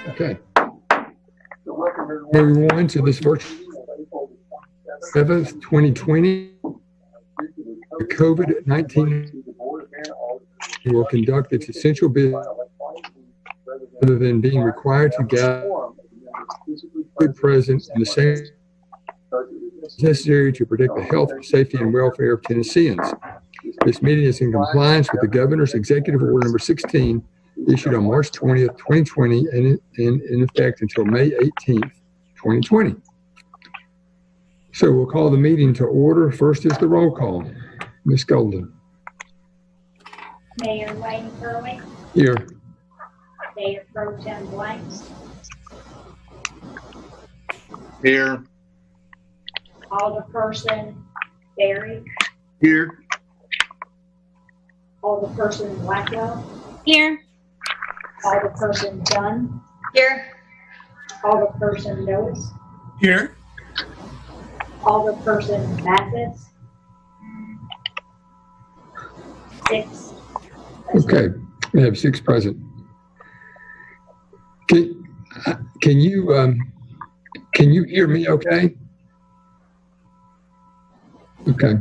Okay. Everyone to this virtual 7th, 2020. The COVID-19 will conduct its essential business rather than being required to gather present in the same necessary to protect the health, safety, and welfare of Tennesseans. This meeting is in compliance with the Governor's Executive Order number 16, issued on March 20th, 2020, and in effect until May 18th, 2020. So we'll call the meeting to order. First is the roll call. Ms. Golden. Mayor Wayne Curlee. Here. Mayor Pro Tem Blanks. Here. Alderperson Berry. Here. Alderperson Blackwell. Here. Alderperson Dunn. Here. Alderperson Lewis. Here. Alderperson Mathis. 6. Okay, we have 6 present. Can you hear me okay? Okay.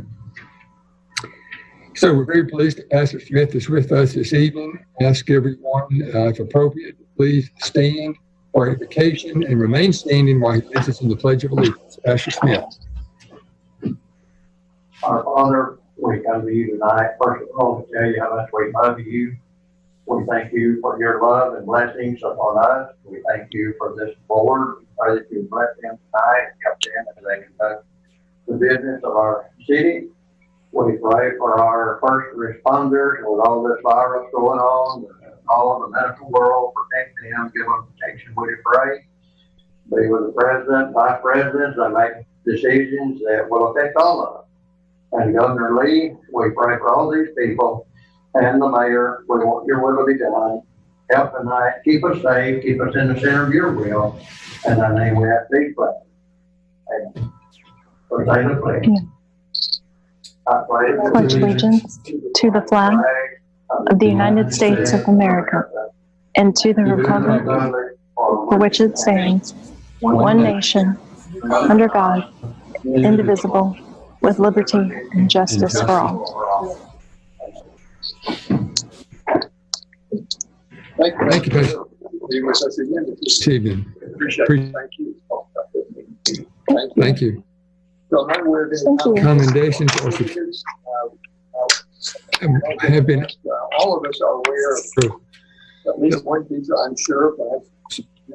So we're very pleased that Pastor Smith is with us this evening. Ask everyone, if appropriate, please stand for invocation and remain standing while he leads us in the Pledge of Allegiance. Pastor Smith. Our Father, we come to you tonight, first of all, to tell you how much we love you. We thank you for your love and blessings upon us. We thank you for this board. We pray that you bless them tonight and help them as they conduct the business of our city. We pray for our first responders with all this virus going on, all of the medical world, protect them, give them protection, we pray. Be with the president, vice presidents, they make decisions that will affect all of us. And Governor Lee, we pray for all these people and the mayor. We want your will to be done. Help tonight, keep us safe, keep us in the center of your will. And I name we have these prayers. Amen. For the pledge. I Pledge allegiance to the flag of the United States of America and to the republic for which it stands, one nation, under God, indivisible, with liberty and justice for all. Thank you, Pastor. This evening. Appreciate it. Thank you. Thank you. Thank you. Commendations have been. All of us are aware of at least one teacher, I'm sure, but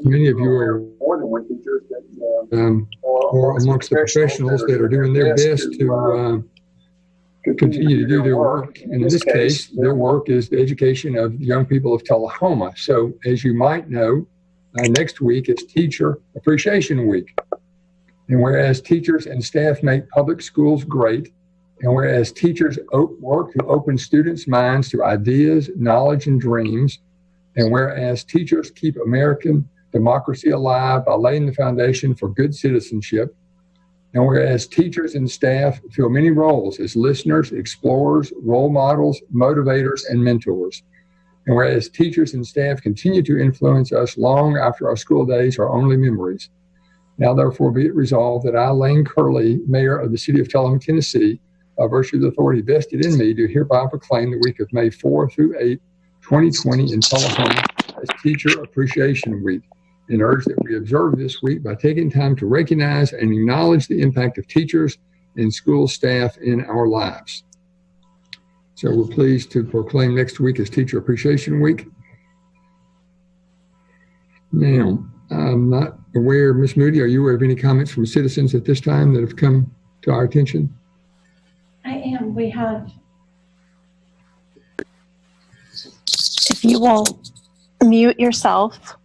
many of you are more than one teacher or amongst the professionals that are doing their best to continue to do their work. And in this case, their work is the education of young people of Tullahoma. So as you might know, next week is Teacher Appreciation Week. And whereas teachers and staff make public schools great, and whereas teachers work to open students' minds to ideas, knowledge, and dreams, and whereas teachers keep American democracy alive by laying the foundation for good citizenship, and whereas teachers and staff fill many roles as listeners, explorers, role models, motivators, and mentors, and whereas teachers and staff continue to influence us long after our school days are only memories, now therefore be it resolved that I, Lane Curlee, Mayor of the City of Tullahoma, Tennessee, by virtue of the authority vested in me, do hereby proclaim the week of May 4 through 8, 2020 in Tullahoma as Teacher Appreciation Week, and urge that we observe this week by taking time to recognize and acknowledge the impact of teachers and school staff in our lives. So we're pleased to proclaim next week as Teacher Appreciation Week. Now, I'm not aware, Ms. Moody, are you aware of any comments from citizens at this time that have come to our attention? I am. We have. If you will mute yourself.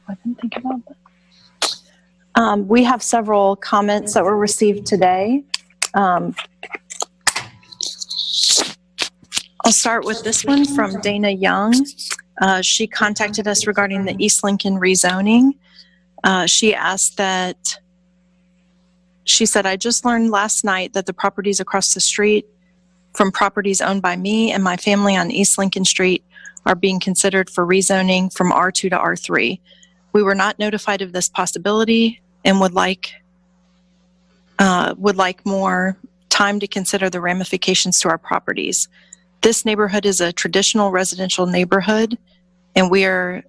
I didn't think about that. We have several comments that were received today. I'll start with this one from Dana Young. She contacted us regarding the East Lincoln rezoning. She asked that She said, I just learned last night that the properties across the street from properties owned by me and my family on East Lincoln Street are being considered for rezoning from R2 to R3. We were not notified of this possibility and would like more time to consider the ramifications to our properties. This neighborhood is a traditional residential neighborhood, and we are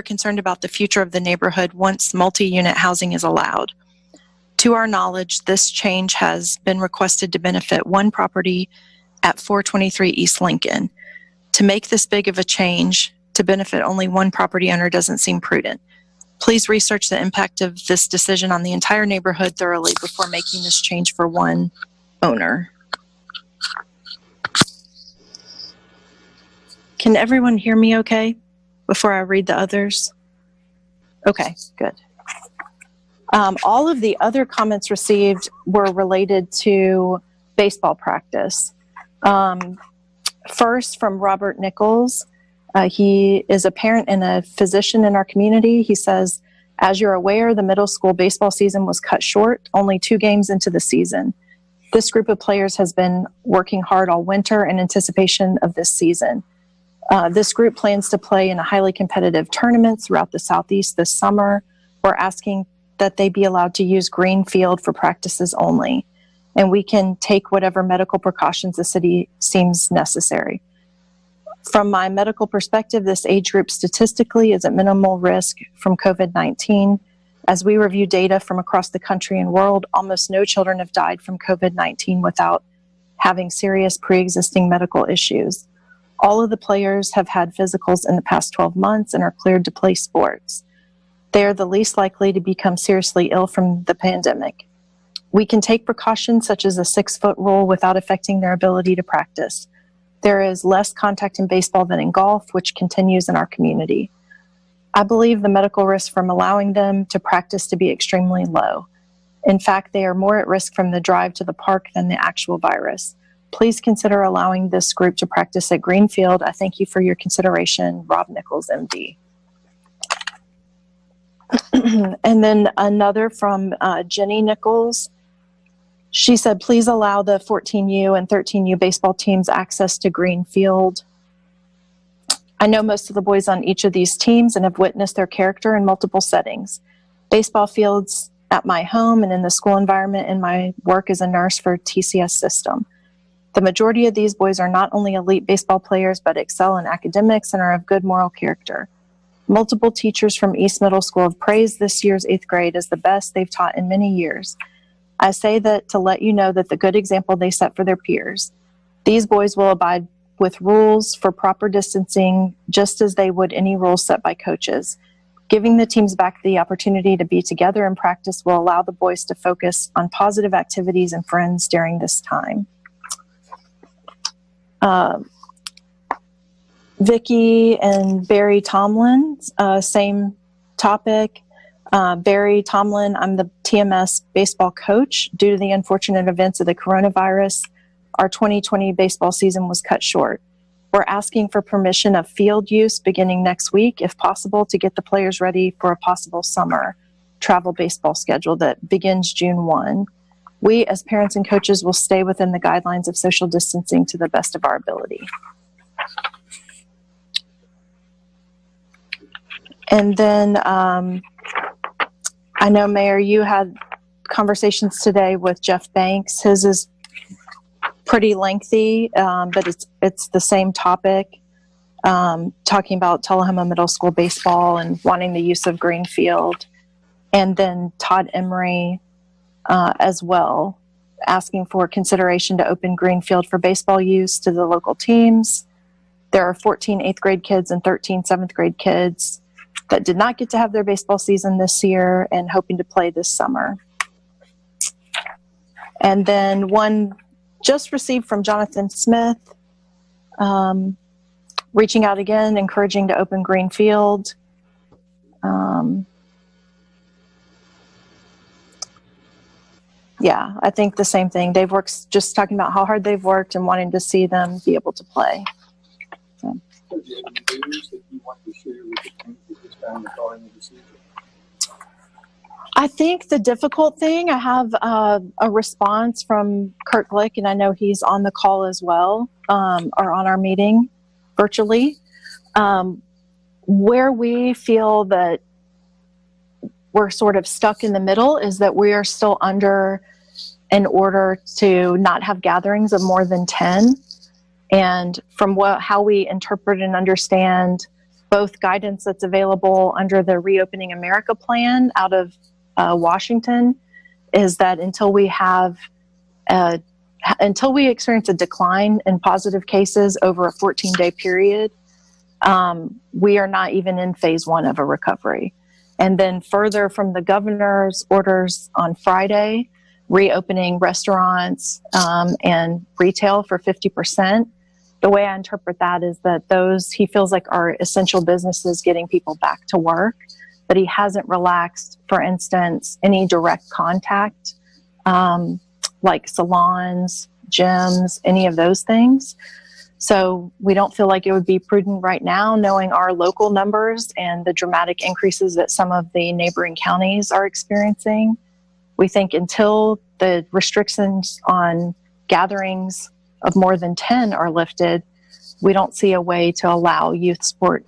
concerned about the future of the neighborhood once multi-unit housing is allowed. To our knowledge, this change has been requested to benefit one property at 423 East Lincoln. To make this big of a change to benefit only one property owner doesn't seem prudent. Please research the impact of this decision on the entire neighborhood thoroughly before making this change for one owner. Can everyone hear me okay before I read the others? Okay, good. All of the other comments received were related to baseball practice. First, from Robert Nichols. He is a parent and a physician in our community. He says, as you're aware, the middle school baseball season was cut short, only 2 games into the season. This group of players has been working hard all winter in anticipation of this season. This group plans to play in a highly competitive tournament throughout the Southeast this summer. We're asking that they be allowed to use green field for practices only, and we can take whatever medical precautions the city seems necessary. From my medical perspective, this age group statistically is at minimal risk from COVID-19. As we review data from across the country and world, almost no children have died from COVID-19 without having serious pre-existing medical issues. All of the players have had physicals in the past 12 months and are cleared to play sports. They are the least likely to become seriously ill from the pandemic. We can take precautions such as a 6-foot rule without affecting their ability to practice. There is less contact in baseball than in golf, which continues in our community. I believe the medical risk from allowing them to practice to be extremely low. In fact, they are more at risk from the drive to the park than the actual virus. Please consider allowing this group to practice at Greenfield. I thank you for your consideration, Rob Nichols, MD. And then another from Jenny Nichols. She said, please allow the 14U and 13U baseball teams access to Greenfield. I know most of the boys on each of these teams and have witnessed their character in multiple settings. Baseball fields at my home and in the school environment in my work as a nurse for TCS system. The majority of these boys are not only elite baseball players, but excel in academics and are of good moral character. Multiple teachers from East Middle School have praised this year's 8th grade as the best they've taught in many years. I say that to let you know that the good example they set for their peers. These boys will abide with rules for proper distancing, just as they would any rules set by coaches. Giving the teams back the opportunity to be together in practice will allow the boys to focus on positive activities and friends during this time. Vicki and Barry Tomlin, same topic. Barry Tomlin, I'm the TMS baseball coach. Due to the unfortunate events of the coronavirus, our 2020 baseball season was cut short. We're asking for permission of field use beginning next week, if possible, to get the players ready for a possible summer travel baseball schedule that begins June 1. We, as parents and coaches, will stay within the guidelines of social distancing to the best of our ability. And then I know, Mayor, you had conversations today with Jeff Banks. His is pretty lengthy, but it's the same topic, talking about Tullahoma Middle School baseball and wanting the use of Greenfield. And then Todd Emery as well, asking for consideration to open Greenfield for baseball use to the local teams. There are 14 8th grade kids and 13 7th grade kids that did not get to have their baseball season this year and hoping to play this summer. And then one just received from Jonathan Smith, reaching out again, encouraging to open Greenfield. Yeah, I think the same thing. They've worked, just talking about how hard they've worked and wanting to see them be able to play. So. Do you have any news that you want to share with the community this time regarding the decision? I think the difficult thing, I have a response from Kurt Glick, and I know he's on the call as well, or on our meeting virtually, where we feel that we're sort of stuck in the middle is that we are still under an order to not have gatherings of more than 10. And from how we interpret and understand both guidance that's available under the Reopening America plan out of Washington, is that until we experience a decline in positive cases over a 14-day period, we are not even in phase 1 of a recovery. And then further from the governor's orders on Friday, reopening restaurants and retail for 50%. The way I interpret that is that those he feels like are essential businesses getting people back to work, but he hasn't relaxed, for instance, any direct contact, like salons, gyms, any of those things. So we don't feel like it would be prudent right now, knowing our local numbers and the dramatic increases that some of the neighboring counties are experiencing. We think until the restrictions on gatherings of more than 10 are lifted, we don't see a way to allow youth sport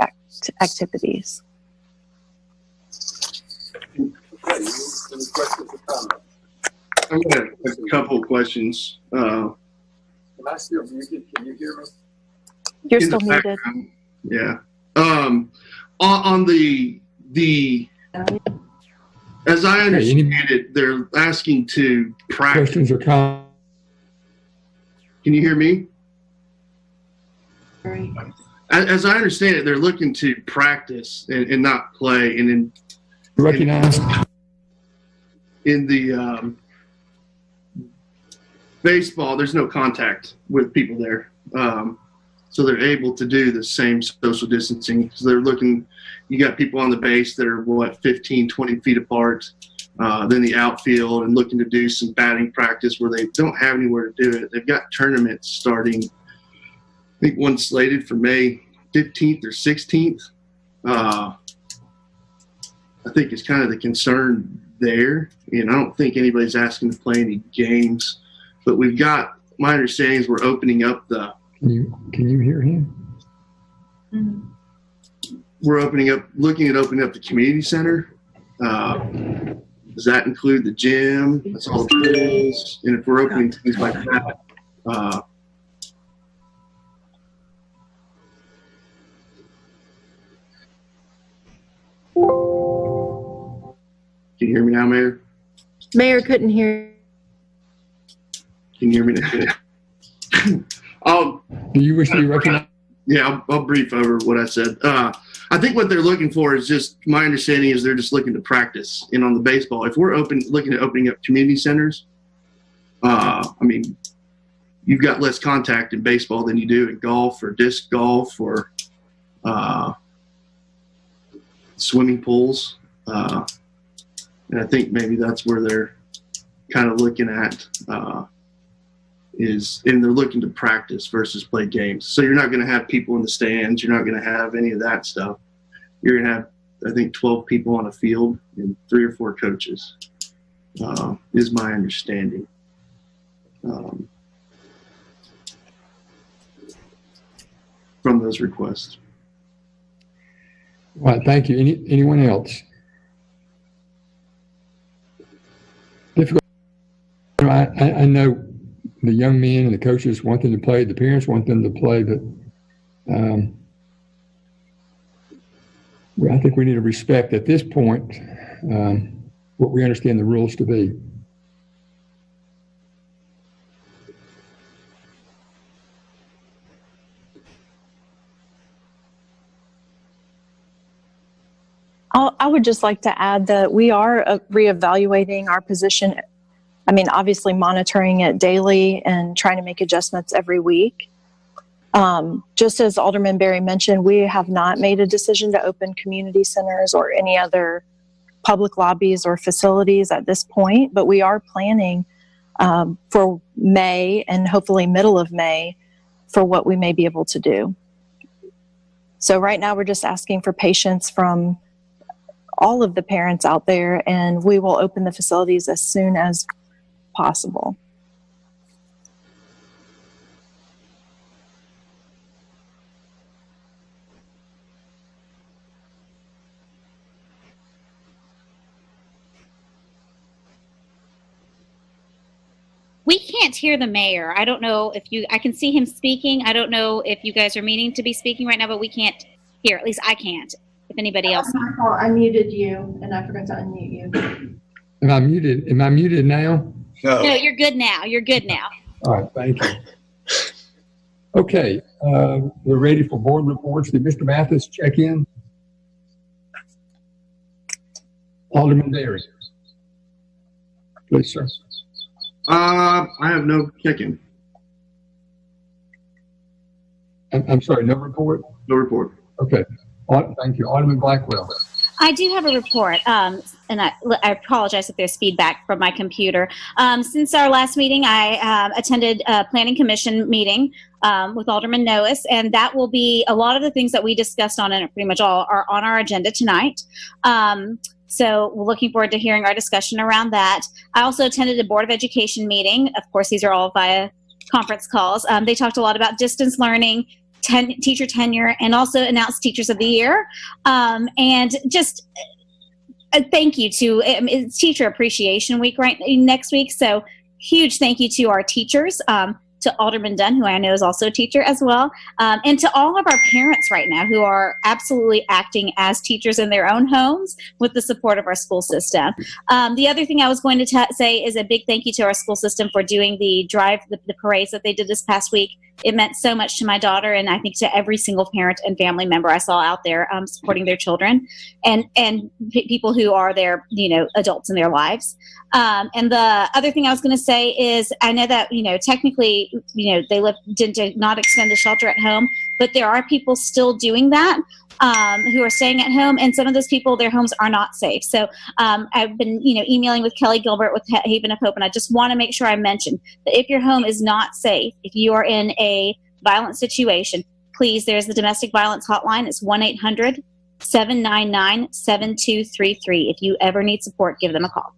activities. Okay, any questions or comments? I've got a couple of questions. Am I still muted? Can you hear me? You're In still the muted. background. Yeah. On the as I understand it, they're asking to practice. Questions or comments? Can you hear me? As I understand it, they're looking to practice and not play. And in Recognize. in the baseball, there's no contact with people there. So they're able to do the same social distancing. So they're looking, you got people on the base that are, 15, 20 feet apart, then the outfield, and looking to do some batting practice where they don't have anywhere to do it. They've got tournaments starting, I think one slated for May 15th or 16th. I think it's kind of the concern there. And I don't think anybody's asking to play any games. But we've got, my understanding is we're opening up the. Can you hear him? We're looking at opening up the community center. Does that include the gym? That's all the pools. And if we're opening things like that, can you hear me now, Mayor? Mayor couldn't hear. Can you hear me now? Do you wish to be recognized? Yeah, I'll brief over what I said. I think what they're looking for is just, my understanding is they're just looking to practice. And on the baseball, if we're looking at opening up community centers, I mean, you've got less contact in baseball than you do in golf or disc golf or swimming pools. And I think maybe that's where they're kind of looking at and they're looking to practice versus play games. So you're not going to have people in the stands. You're not going to have any of that stuff. You're going to have, I think, 12 people on a field and 3 or 4 coaches, is my understanding. From those requests. All right, thank you. Anyone else? Difficult. I know the young men and the coaches want them to play, the parents want them to play, but I think we need to respect at this point what we understand the rules to be. I would just like to add that we are reevaluating our position. I mean, obviously monitoring it daily and trying to make adjustments every week. Just as Alderman Berry mentioned, we have not made a decision to open community centers or any other public lobbies or facilities at this point, but we are planning for May and hopefully middle of May for what we may be able to do. So right now we're just asking for patience from all of the parents out there, and we will open the facilities as soon as possible. We can't hear the mayor. I don't know if I can see him speaking. I don't know if you guys are meaning to be speaking right now, but we can't hear. At least I can't. If anybody else. My fault. I muted you and I forgot to unmute you. Am I muted? Am I muted now? No, you're good now. You're good now. All right, thank you. Okay, we're ready for board reports. Did Mr. Mathis check in? Alderman Berry. Please, sir. I have no check-in. I'm sorry, no report? No report. Okay, thank you. Alderman Blackwell. I do have a report, and I apologize if there's feedback from my computer. Since our last meeting, I attended a planning commission meeting with Alderman Noes, and that will be a lot of the things that we discussed on, and pretty much all are on our agenda tonight. So we're looking forward to hearing our discussion around that. I also attended a Board of Education meeting. Of course, these are all via conference calls. They talked a lot about distance learning, teacher tenure, and also announced Teachers of the Year. And just a thank you to, it's Teacher Appreciation Week next week. So huge thank you to our teachers, to Alderman Dunn, who I know is also a teacher as well, and to all of our parents right now who are absolutely acting as teachers in their own homes with the support of our school system. The other thing I was going to say is a big thank you to our school system for doing the parades that they did this past week. It meant so much to my daughter, and I think to every single parent and family member I saw out there supporting their children and people who are their adults in their lives. And the other thing I was going to say is I know that technically they did not extend the shelter at home, but there are people still doing that who are staying at home, and some of those people, their homes are not safe. So I've been emailing with Kelly Gilbert with Haven of Hope, and I just want to make sure I mention that if your home is not safe, if you are in a violent situation, please, there's the domestic violence hotline. It's 1-800-799-7233. If you ever need support, give them a call.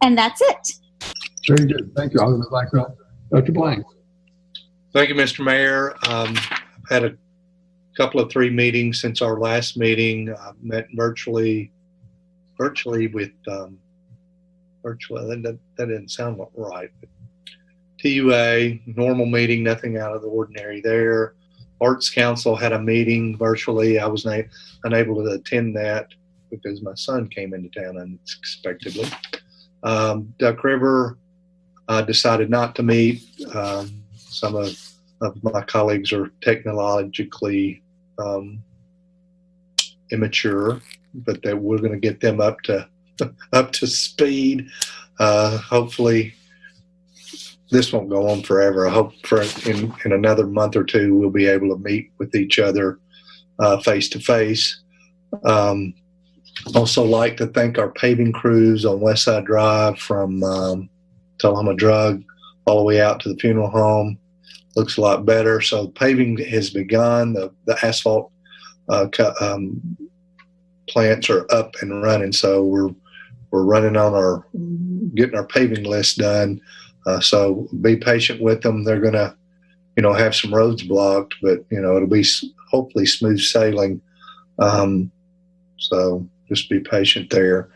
And that's it. Very good. Thank you, Alderman Blackwell. Dr. Blank. Thank you, Mr. Mayor. I've had a couple of 3 meetings since our last meeting. I've met virtually with that didn't sound right. But TUA, normal meeting, nothing out of the ordinary there. Arts Council had a meeting virtually. I was unable to attend that because my son came into town unexpectedly. Duck River decided not to meet. Some of my colleagues are technologically immature, but that we're going to get them up to speed. Hopefully, this won't go on forever. I hope in another month or 2 we'll be able to meet with each other face to face. Also like to thank our paving crews on West Side Drive from Tullahoma Drug all the way out to the funeral home. Looks a lot better. So paving has begun. The asphalt plants are up and running. So we're running on getting our paving list done. So be patient with them. They're going to, have some roads blocked, but it'll be hopefully smooth sailing. So just be patient there.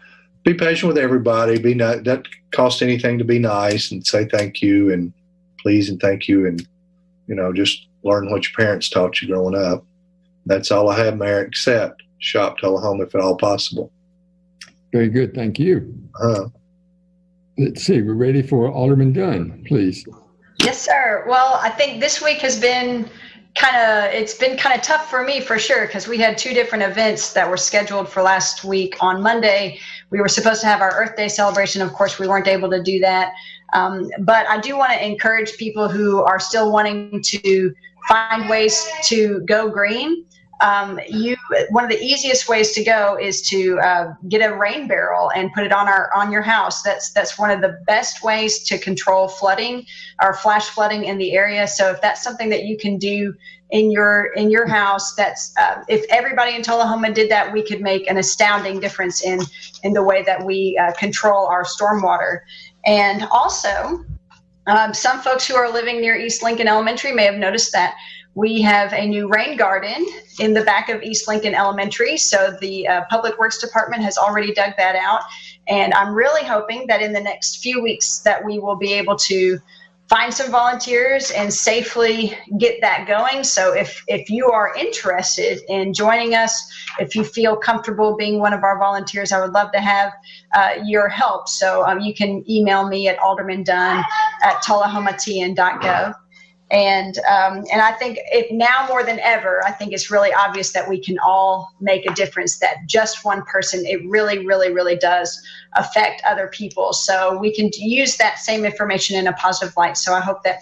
Be patient with everybody. Doesn't cost anything to be nice and say thank you and please and thank you and just learn what your parents taught you growing up. That's all I have, Mayor, except shop Tullahoma if at all possible. Very good. Thank you. Let's see. We're ready for Alderman Dunn, please. Yes, sir. Well, I think this week has been it's been kind of tough for me for sure, because we had 2 different events that were scheduled for last week. On Monday, we were supposed to have our Earth Day celebration. Of course, we weren't able to do that. But I do want to encourage people who are still wanting to find ways to go green. one of the easiest ways to go is to get a rain barrel and put it on your house. That's one of the best ways to control flooding or flash flooding in the area. So if that's something that you can do in your house, that's if everybody in Tullahoma did that, we could make an astounding difference in the way that we control our stormwater. And also, some folks who are living near East Lincoln Elementary may have noticed that we have a new rain garden in the back of East Lincoln Elementary. So the Public Works Department has already dug that out. And I'm really hoping that in the next few weeks that we will be able to find some volunteers and safely get that going. So if you are interested in joining us, if you feel comfortable being one of our volunteers, I would love to have your help. So you can email me at aldermandunn@tullahomatn.gov. And I think now more than ever, I think it's really obvious that we can all make a difference, that just one person, it really, really, really does affect other people. So we can use that same information in a positive light. So I hope that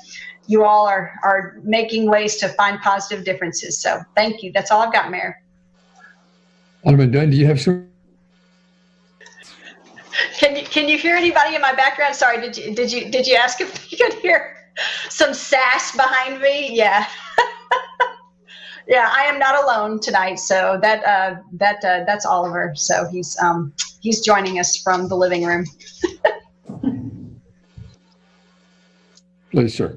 you all are making ways to find positive differences. So thank you. That's all I've got, Mayor. Alderman Dunn, do you have some? Can you hear anybody in my background? Sorry, did you ask if you could hear some sass behind me? Yeah. Yeah, I am not alone tonight. So that's Oliver. So he's joining us from the living room. Please, sir.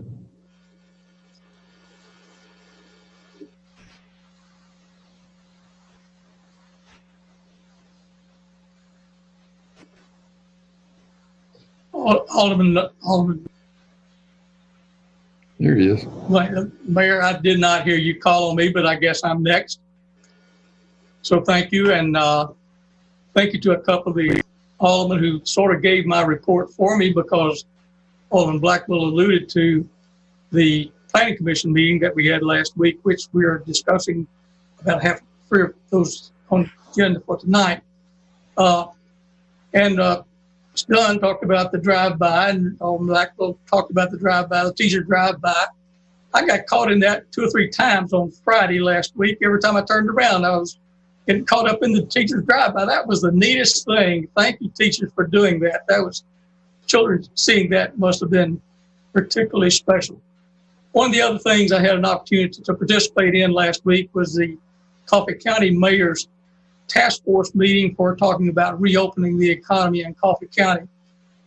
Alderman. There he is. Mayor, I did not hear you call on me, but I guess I'm next. So thank you, and thank you to a couple of the aldermen who sort of gave my report for me, because Alderman Blackwell alluded to the Planning Commission meeting that we had last week, which we are discussing about half three of those on the agenda for tonight. Dunn talked about the drive-by, and Alderman Blackwell talked about the drive-by, the teacher drive-by. I got caught in that 2 or 3 times on Friday last week. Every time I turned around, I was getting caught up in the teacher's drive-by. That was the neatest thing. Thank you, teachers, for doing that. That was, children seeing that must have been particularly special. One of the other things I had an opportunity to participate in last week was the Coffee County Mayor's task force meeting for talking about reopening the economy in Coffee County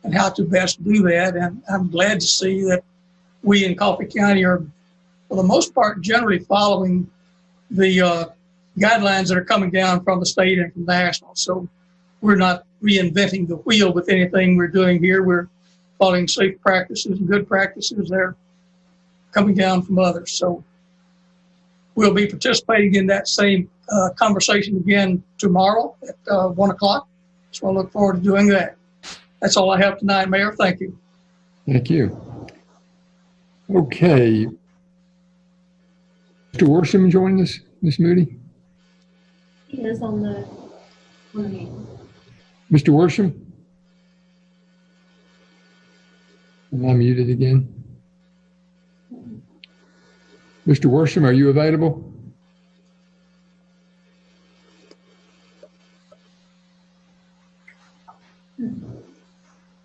and how to best do that. And I'm glad to see that we in Coffee County are, for the most part, generally following the guidelines that are coming down from the state and from national. So we're not reinventing the wheel with anything we're doing here. We're following safe practices and good practices that are coming down from others. So we'll be participating in that same conversation again tomorrow at 1 o'clock. So I look forward to doing that. That's all I have tonight, Mayor. Thank you. Thank you. Okay. Mr. Worsham joining us, Ms. Moody? He is on the meeting. Mr. Worsham? Am I muted again? Mr. Worsham, are you available?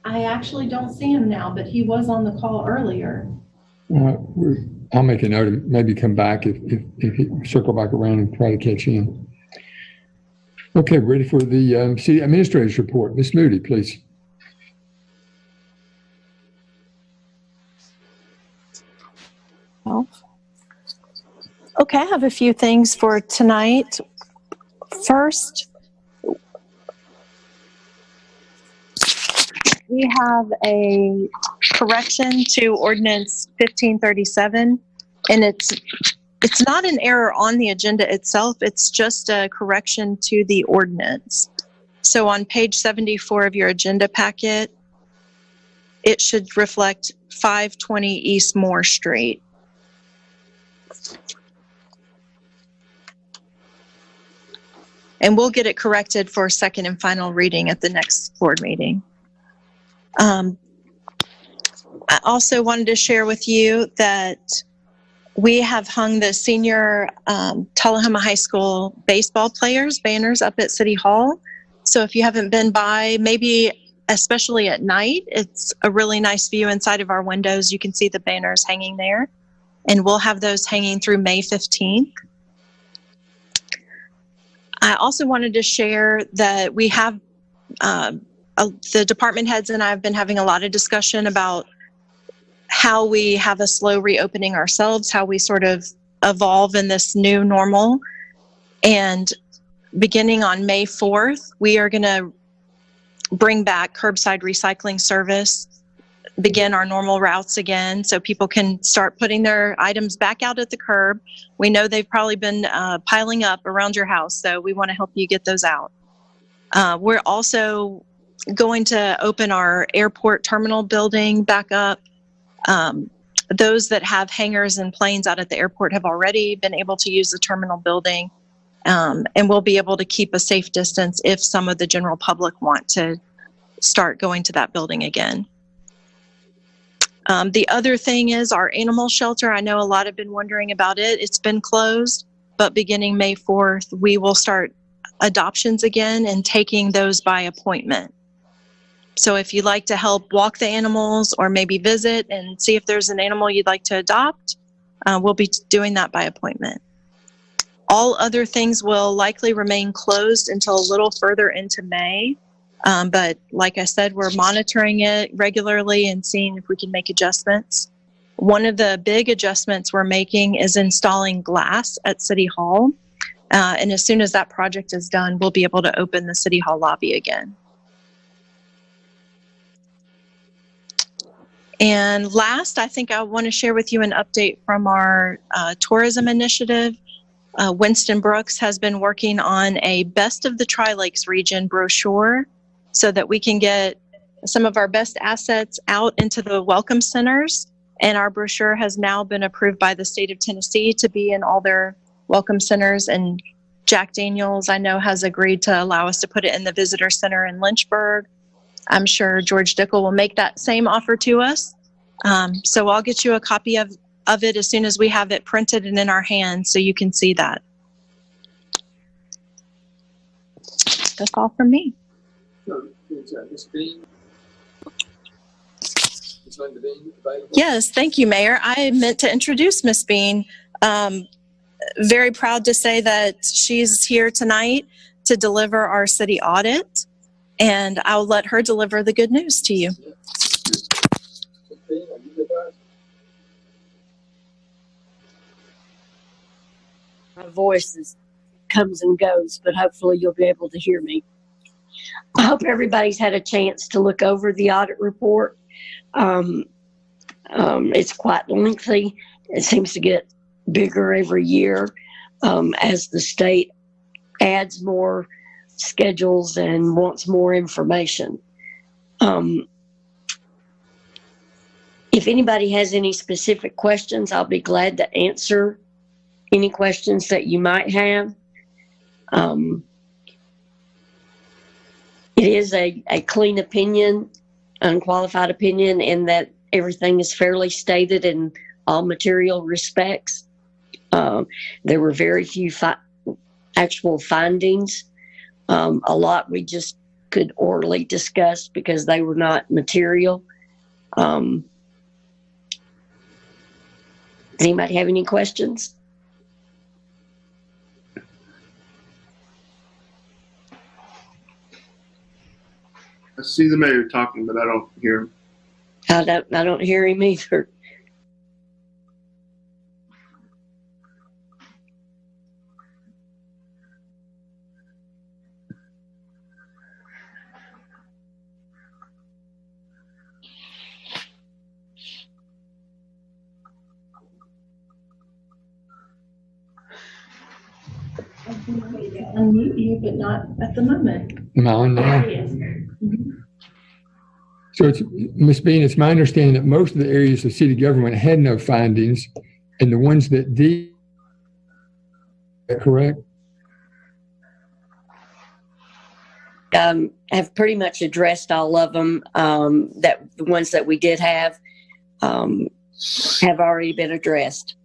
I actually don't see him now, but he was on the call earlier. I'll make a note and maybe come back if he circle back around and try to catch in. Okay, ready for the city administrator's report. Ms. Moody, please. Well, okay, I have a few things for tonight. First, we have a correction to ordinance 1537, and it's not an error on the agenda itself, it's just a correction to the ordinance. So on page 74 of your agenda packet, it should reflect 520 East Moore Street. And we'll get it corrected for second and final reading at the next board meeting. I also wanted to share with you that we have hung the senior Tullahoma High School baseball players banners up at City Hall. So if you haven't been by, maybe especially at night, it's a really nice view inside of our windows. You can see the banners hanging there. And we'll have those hanging through May 15th. I also wanted to share that we have, the department heads and I have been having a lot of discussion about how we have a slow reopening ourselves, how we sort of evolve in this new normal. And beginning on May 4th, we are going to bring back curbside recycling service, begin our normal routes again, so people can start putting their items back out at the curb. We know they've probably been piling up around your house, so we want to help you get those out. We're also going to open our airport terminal building back up. Those that have hangars and planes out at the airport have already been able to use the terminal building, and we'll be able to keep a safe distance if some of the general public want to start going to that building again. The other thing is our animal shelter. I know a lot have been wondering about it. It's been closed, but beginning May 4th, we will start adoptions again and taking those by appointment. So if you'd like to help walk the animals or maybe visit and see if there's an animal you'd like to adopt, we'll be doing that by appointment. All other things will likely remain closed until a little further into May. But like I said, we're monitoring it regularly and seeing if we can make adjustments. One of the big adjustments we're making is installing glass at City Hall. And as soon as that project is done, we'll be able to open the City Hall lobby again. And last, I think I want to share with you an update from our tourism initiative. Winston Brooks has been working on a Best of the Tri-Lakes region brochure so that we can get some of our best assets out into the welcome centers. And our brochure has now been approved by the state of Tennessee to be in all their welcome centers. And Jack Daniels, I know, has agreed to allow us to put it in the visitor center in Lynchburg. I'm sure George Dickel will make that same offer to us. So I'll get you a copy of it as soon as we have it printed and in our hands so you can see that. That's all from me. Yes, thank you, Mayor. I meant to introduce Miss Bean. Very proud to say that she's here tonight to deliver our city audit, and I'll let her deliver the good news to you. My voice comes and goes, but hopefully you'll be able to hear me. I hope everybody's had a chance to look over the audit report. It's quite lengthy. It seems to get bigger every year as the state adds more schedules and wants more information. If anybody has any specific questions, I'll be glad to answer any questions that you might have. It is a clean opinion, unqualified opinion, in that everything is fairly stated in all material respects. There were very few actual findings. A lot we just could orally discuss because they were not material. Does anybody have any questions? I see the mayor talking, but I don't hear him. I don't hear him either. Unmute you, but not at the moment. Am I on now? So it's, Ms. Bean, it's my understanding that most of the areas of city government had no findings, and the ones that did, is that correct? Have pretty much addressed all of them. That the ones that we did have already been addressed.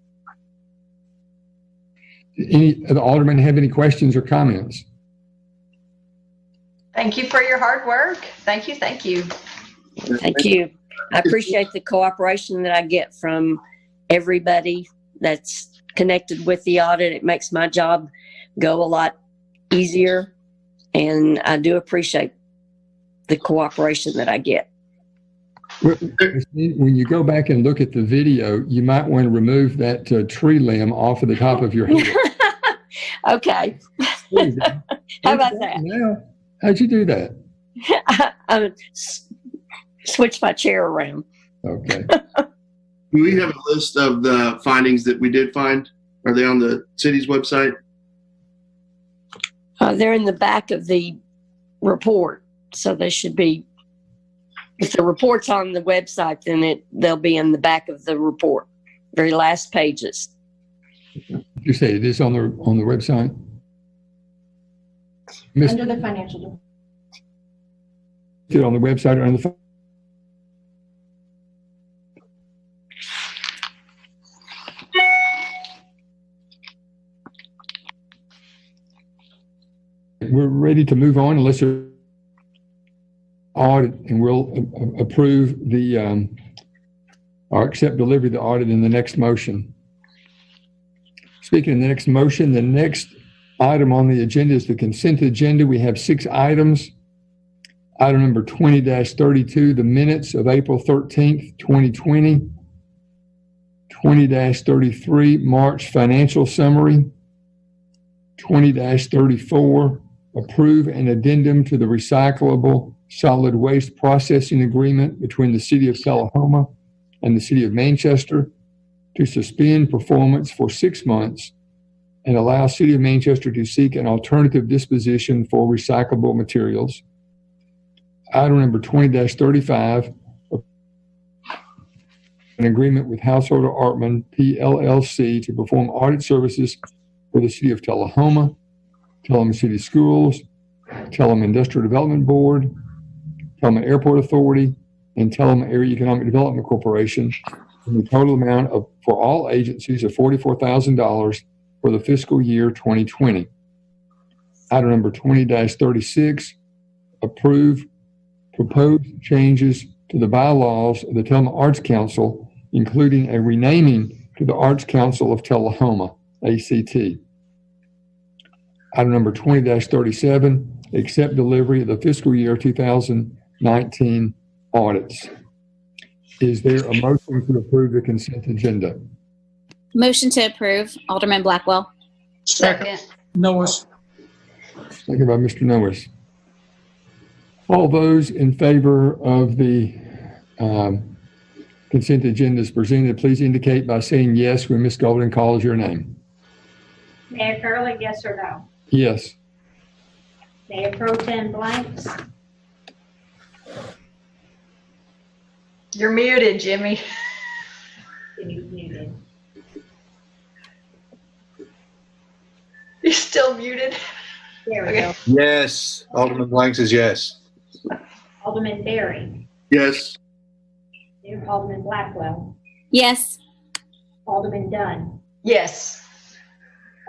any of the aldermen have any questions or comments? Thank you for your hard work. Thank you. Thank you. Thank you. I appreciate the cooperation that I get from everybody that's connected with the audit. It makes my job go a lot easier, and I do appreciate the cooperation that I get. When you go back and look at the video, you might want to remove that tree limb off of the top of your head. Okay. How about that? Now, how'd you do that? I switch my chair around. Okay. Do we have a list of the findings that we did find? Are they on the city's website? They're in the back of the report, so they should be. If the report's on the website, then they'll be in the back of the report, very last pages. You say it is on the website? Under the financial. Is it on the website or on the phone? We're ready to move on unless you're audit, and we'll approve the or accept delivery of the audit in the next motion. Speaking of the next motion, the next item on the agenda is the consent agenda. We have 6 items. Item number 20-32, the minutes of April 13th, 2020. 20-33, March financial summary. 20-34, approve an addendum to the recyclable solid waste processing agreement between the City of Tullahoma and the City of Manchester to suspend performance for 6 months and allow City of Manchester to seek an alternative disposition for recyclable materials. Item number 20-35, an agreement with Householder Artman PLLC to perform audit services for the City of Tullahoma, Tullahoma City Schools, Tullahoma Industrial Development Board, Tullahoma Airport Authority, and Tullahoma Area Economic Development Corporation, in the total amount of, for all agencies, of $44,000 for the fiscal year 2020. Item number 20-36, approve proposed changes to the bylaws of the Tullahoma Arts Council, including a renaming to the Arts Council of Tullahoma, ACT. Item number 20-37, accept delivery of the fiscal year 2019 audits. Is there a motion to approve the consent agenda? Motion to approve, Alderman Blackwell. Second. Noah's. Second by Mr. Noes. All those in favor of the consent agenda as presented, please indicate by saying yes when Ms. Golden calls your name. Mayor Curlee, yes or no? Yes. Mayor Pro Tem Blanks? You're muted, Jimmy. Jimmy's muted. You're still muted. There we Okay. go. Yes. Alderman Blanks is yes. Alderman Berry? Yes. Alderman Blackwell? Yes. Alderman Dunn? Yes.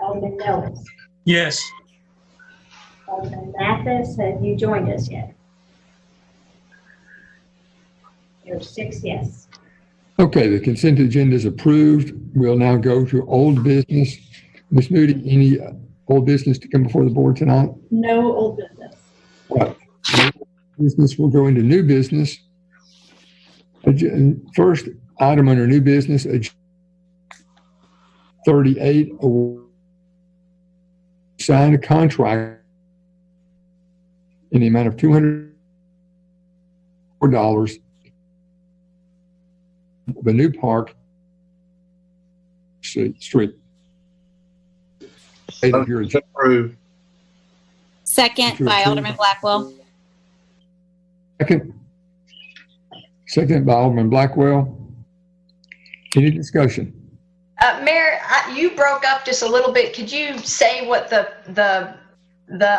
Alderman Noes? Yes. Alderman Mathis, have you joined us yet? There's 6 yes. Okay, the consent agenda is approved. We'll now go to old business. Ms. Moody, any old business to come before the board tonight? No old business. Right. Business will go into new business. First item under new business, 38, sign a contract in the amount of $200 of a new park street. Motion to approve. Second by Alderman Blackwell. Second by Alderman Blackwell. Any discussion? Mayor, you broke up just a little bit. Could you say what the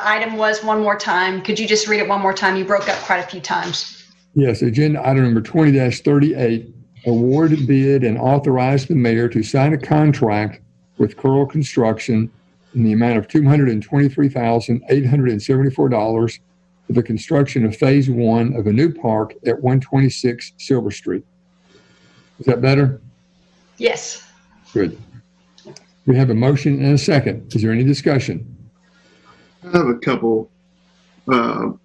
item was one more time? Could you just read it one more time? You broke up quite a few times. Yes, agenda item number 20-38, award bid and authorize the mayor to sign a contract with Curlee Construction in the amount of $223,874 for the construction of phase 1 of a new park at 126 Silver Street. Is that better? Yes. Good. We have a motion and a second. Is there any discussion? I have a couple. So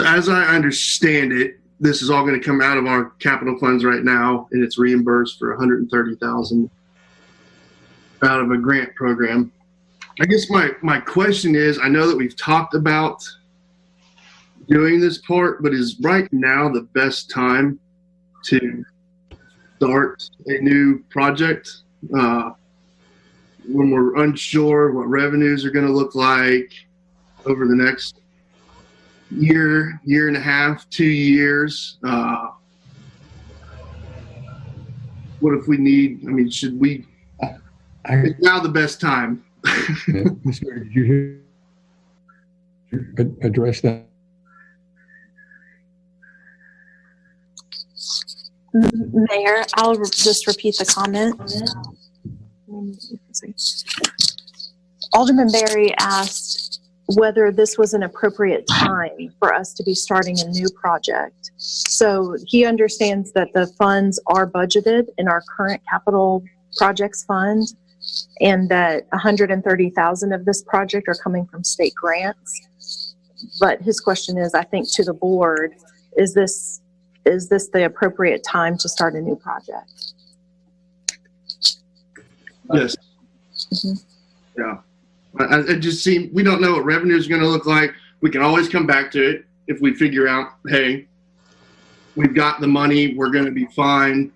as I understand it, this is all going to come out of our capital funds right now, and it's reimbursed for $130,000 out of a grant program. I guess my question is, I know that we've talked about doing this part, but is right now the best time to start a new project when we're unsure what revenues are going to look like over the next year and a half, 2 years? What if we need, I mean, should we, it's now the best time. Ms. Mary, did you address that? Mayor, I'll just repeat the comment. Alderman Berry asked whether this was an appropriate time for us to be starting a new project. So he understands that the funds are budgeted in our current capital projects fund, and that $130,000 of this project are coming from state grants. But his question is, I think, to the board, is this the appropriate time to start a new project? Yes. Mm-hmm. Yeah. It just seems, we don't know what revenue is going to look like. We can always come back to it if we figure out, hey, we've got the money, we're going to be fine.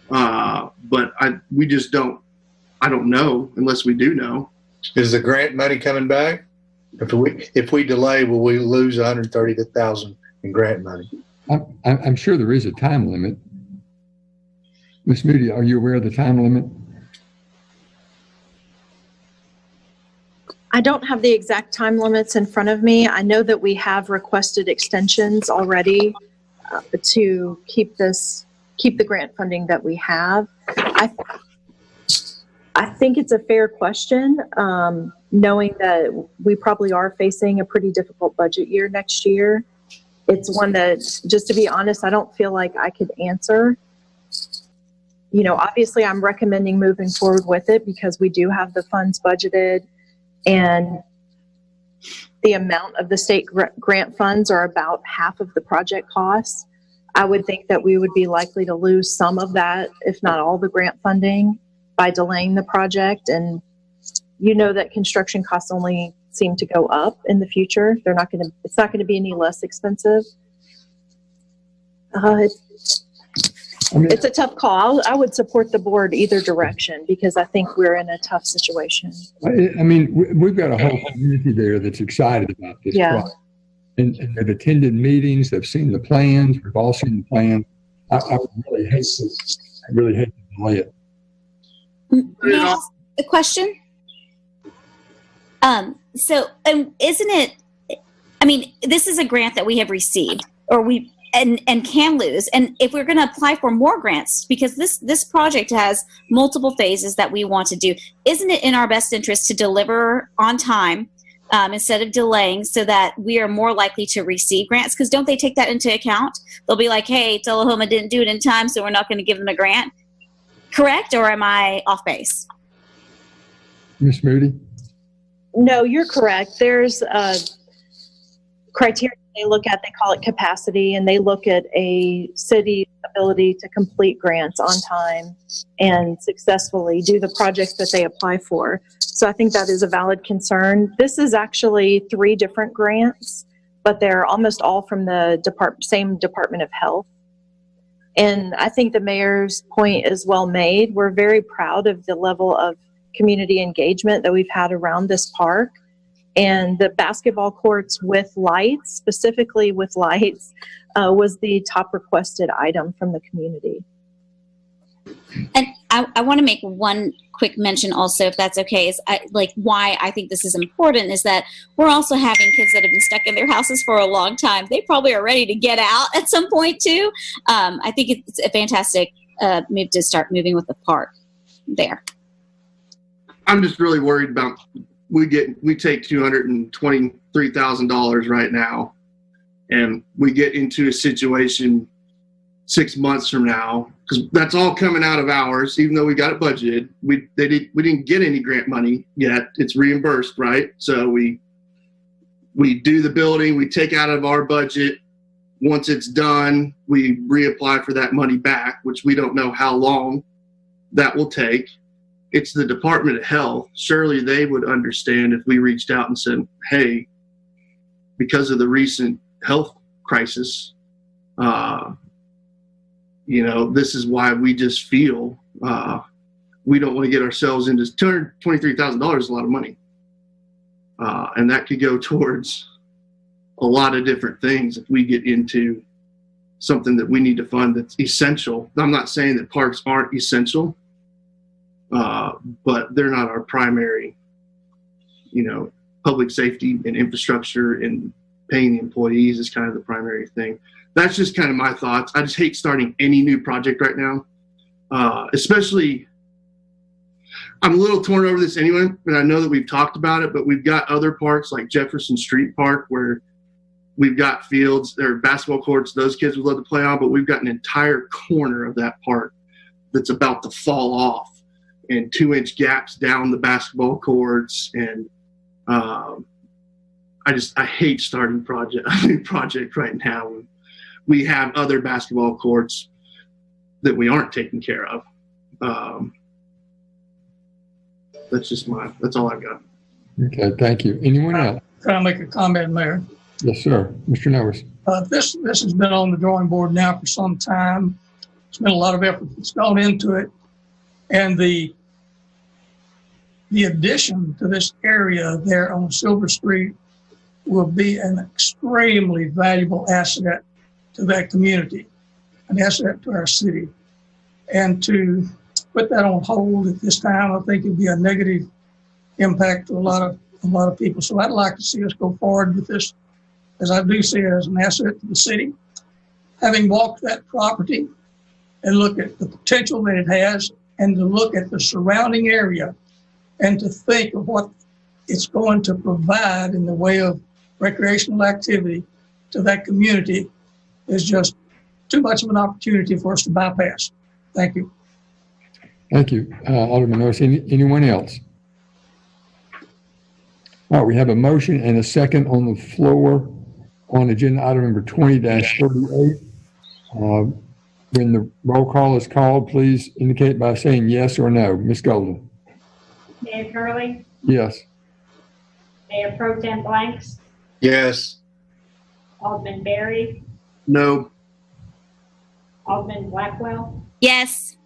But we just don't, I don't know unless we do know. Is the grant money coming back? If we delay, will we lose $130,000 in grant money? I'm sure there is a time limit. Ms. Moody, are you aware of the time limit? I don't have the exact time limits in front of me. I know that we have requested extensions already to keep the grant funding that we have. I think it's a fair question, knowing that we probably are facing a pretty difficult budget year next year. It's one that, just to be honest, I don't feel like I could answer. You know, obviously I'm recommending moving forward with it because we do have the funds budgeted, and the amount of the state grant funds are about half of the project costs. I would think that we would be likely to lose some of that, if not all the grant funding, by delaying the project. And you know that construction costs only seem to go up in the future. It's not going to be any less expensive. It's a tough call. I would support the board either direction because I think we're in a tough situation. I mean, we've got a whole community there that's excited about this project. And they've attended meetings, they've seen the plans, we've all seen the plans. I would really hate to delay it. May I ask a question? So, isn't it, I mean, this is a grant that we have received, or and can lose. And if we're going to apply for more grants, because this project has multiple phases that we want to do, isn't it in our best interest to deliver on time instead of delaying, so that we are more likely to receive grants? Because don't they take that into account? They'll be like, hey, Tullahoma didn't do it in time, so we're not going to give them a grant. Correct, or am I off base? Ms. Moody? No, you're correct. There's criteria they look at, they call it capacity, and they look at a city's ability to complete grants on time and successfully do the projects that they apply for. So I think that is a valid concern. This is actually 3 different grants, but they're almost all from the same Department of Health. And I think the mayor's point is well made. We're very proud of the level of community engagement that we've had around this park. And the basketball courts with lights, specifically with lights, was the top requested item from the community. And I want to make one quick mention also, if that's okay, is why I think this is important is that we're also having kids that have been stuck in their houses for a long time. They probably are ready to get out at some point too. I think it's a fantastic move to start moving with the park there. I'm just really worried about we take $223,000 right now, and we get into a situation 6 months from now, because that's all coming out of ours, even though we got it budgeted. We didn't get any grant money yet. It's reimbursed, right? So we do the building, we take out of our budget. Once it's done, we reapply for that money back, which we don't know how long that will take. It's the Department of Health. Surely they would understand if we reached out and said, hey, because of the recent health crisis, this is why we just feel we don't want to get ourselves into $223,000 is a lot of money. And that could go towards a lot of different things if we get into something that we need to fund that's essential. I'm not saying that parks aren't essential, but they're not our primary, public safety and infrastructure and paying the employees is kind of the primary thing. That's just kind of my thoughts. I just hate starting any new project right now, especially I'm a little torn over this anyway, and I know that we've talked about it, but we've got other parks like Jefferson Street Park where we've got fields, there are basketball courts those kids would love to play on, but we've got an entire corner of that park that's about to fall off and 2-inch gaps down the basketball courts. And I hate starting a new project right now. We have other basketball courts that we aren't taking care of. That's all I've got. Okay, thank you. Anyone else? Can I make a comment, Mayor? Yes, sir. Mr. Norris. This has been on the drawing board now for some time. There's been a lot of effort that's gone into it. And the addition to this area there on Silver Street will be an extremely valuable asset to that community, an asset to our city. And to put that on hold at this time, I think it'd be a negative impact to a lot of people. So I'd like to see us go forward with this, as I do see it as an asset to the city. Having walked that property and look at the potential that it has, and to look at the surrounding area, and to think of what it's going to provide in the way of recreational activity to that community, is just too much of an opportunity for us to bypass. Thank you. Thank you, Alderman Norris. Anyone else? All right, we have a motion and a second on the floor on agenda item number 20-38. When the roll call is called, please indicate by saying yes or no. Ms. Golden. Mayor Curlee, Yes. Mayor Pro Tem Blanks, Yes. Alderman Berry, No. Alderman Blackwell, Yes.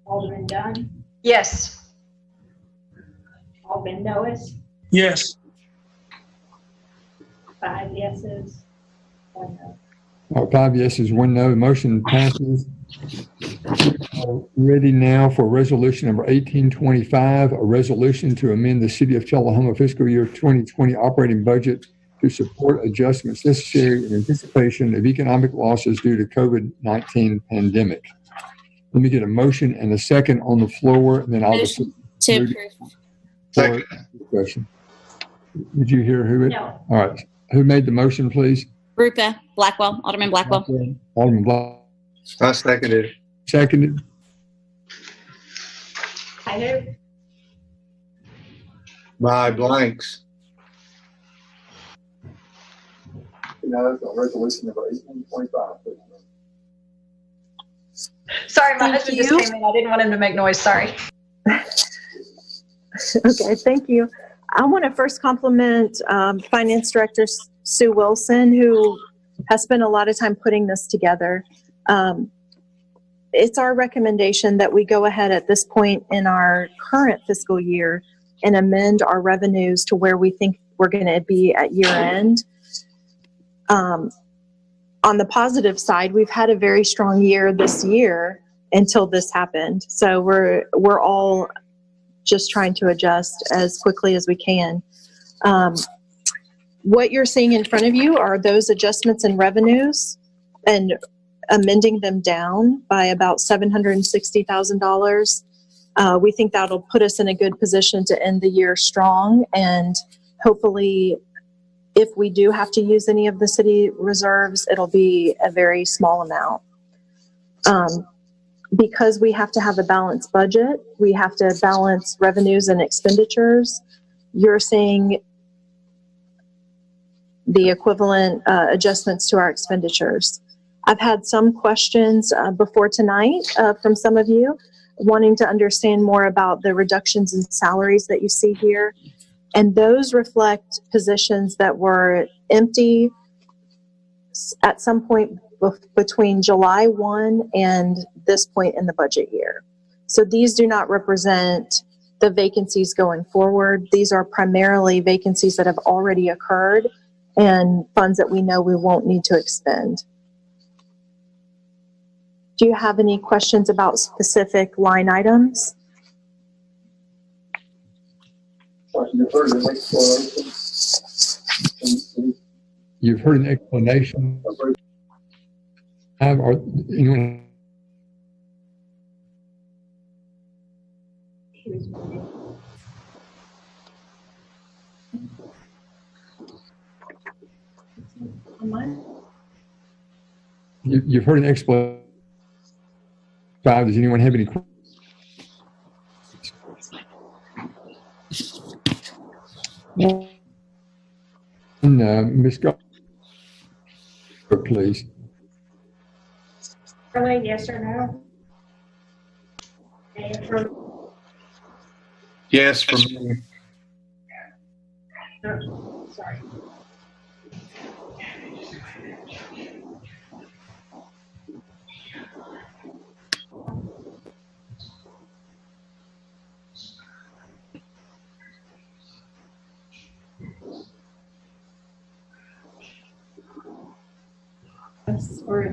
Alderman Dunn, Yes. Alderman Noes, Yes. 5 yeses, 1 no. 5 yeses, 1 no. The motion passes. Ready now for resolution number 1825, a resolution to amend the City of Tullahoma fiscal year 2020 operating budget to support adjustments necessary in anticipation of economic losses due to COVID-19 pandemic. Let me get a motion and a second on the floor, and then I'll just To approve. Second. discussion. Did you hear who it? No. All right. Who made the motion, please? Rupa Blackwell, Alderman Blackwell. Alderman Black. I seconded. Seconded. I do. By Blanks. It's on resolution number 1825. Sorry, my Thank husband just you. came in. I didn't want him to make noise. Sorry. Okay, thank you. I want to first compliment Finance Director Sue Wilson, who has spent a lot of time putting this together. It's our recommendation that we go ahead at this point in our current fiscal year and amend our revenues to where we think we're going to be at year end. On the positive side, we've had a very strong year this year until this happened. So we're all just trying to adjust as quickly as we can. What you're seeing in front of you are those adjustments in revenues and amending them down by about $760,000. We think that'll put us in a good position to end the year strong, and hopefully if we do have to use any of the city reserves, it'll be a very small amount. Because we have to have a balanced budget, we have to balance revenues and expenditures. You're seeing the equivalent adjustments to our expenditures. I've had some questions before tonight from some of you wanting to understand more about the reductions in salaries that you see here. And those reflect positions that were empty at some point between July 1 and this point in the budget year. So these do not represent the vacancies going forward. These are primarily vacancies that have already occurred and funds that we know we won't need to expend. Do you have any questions about specific line items? You've heard an explanation. Or anyone? You've heard an explanation. Does anyone have any questions? Ms. Gardner, please. Curlee, yes or no? Yes, for me. No, sorry. Yes, or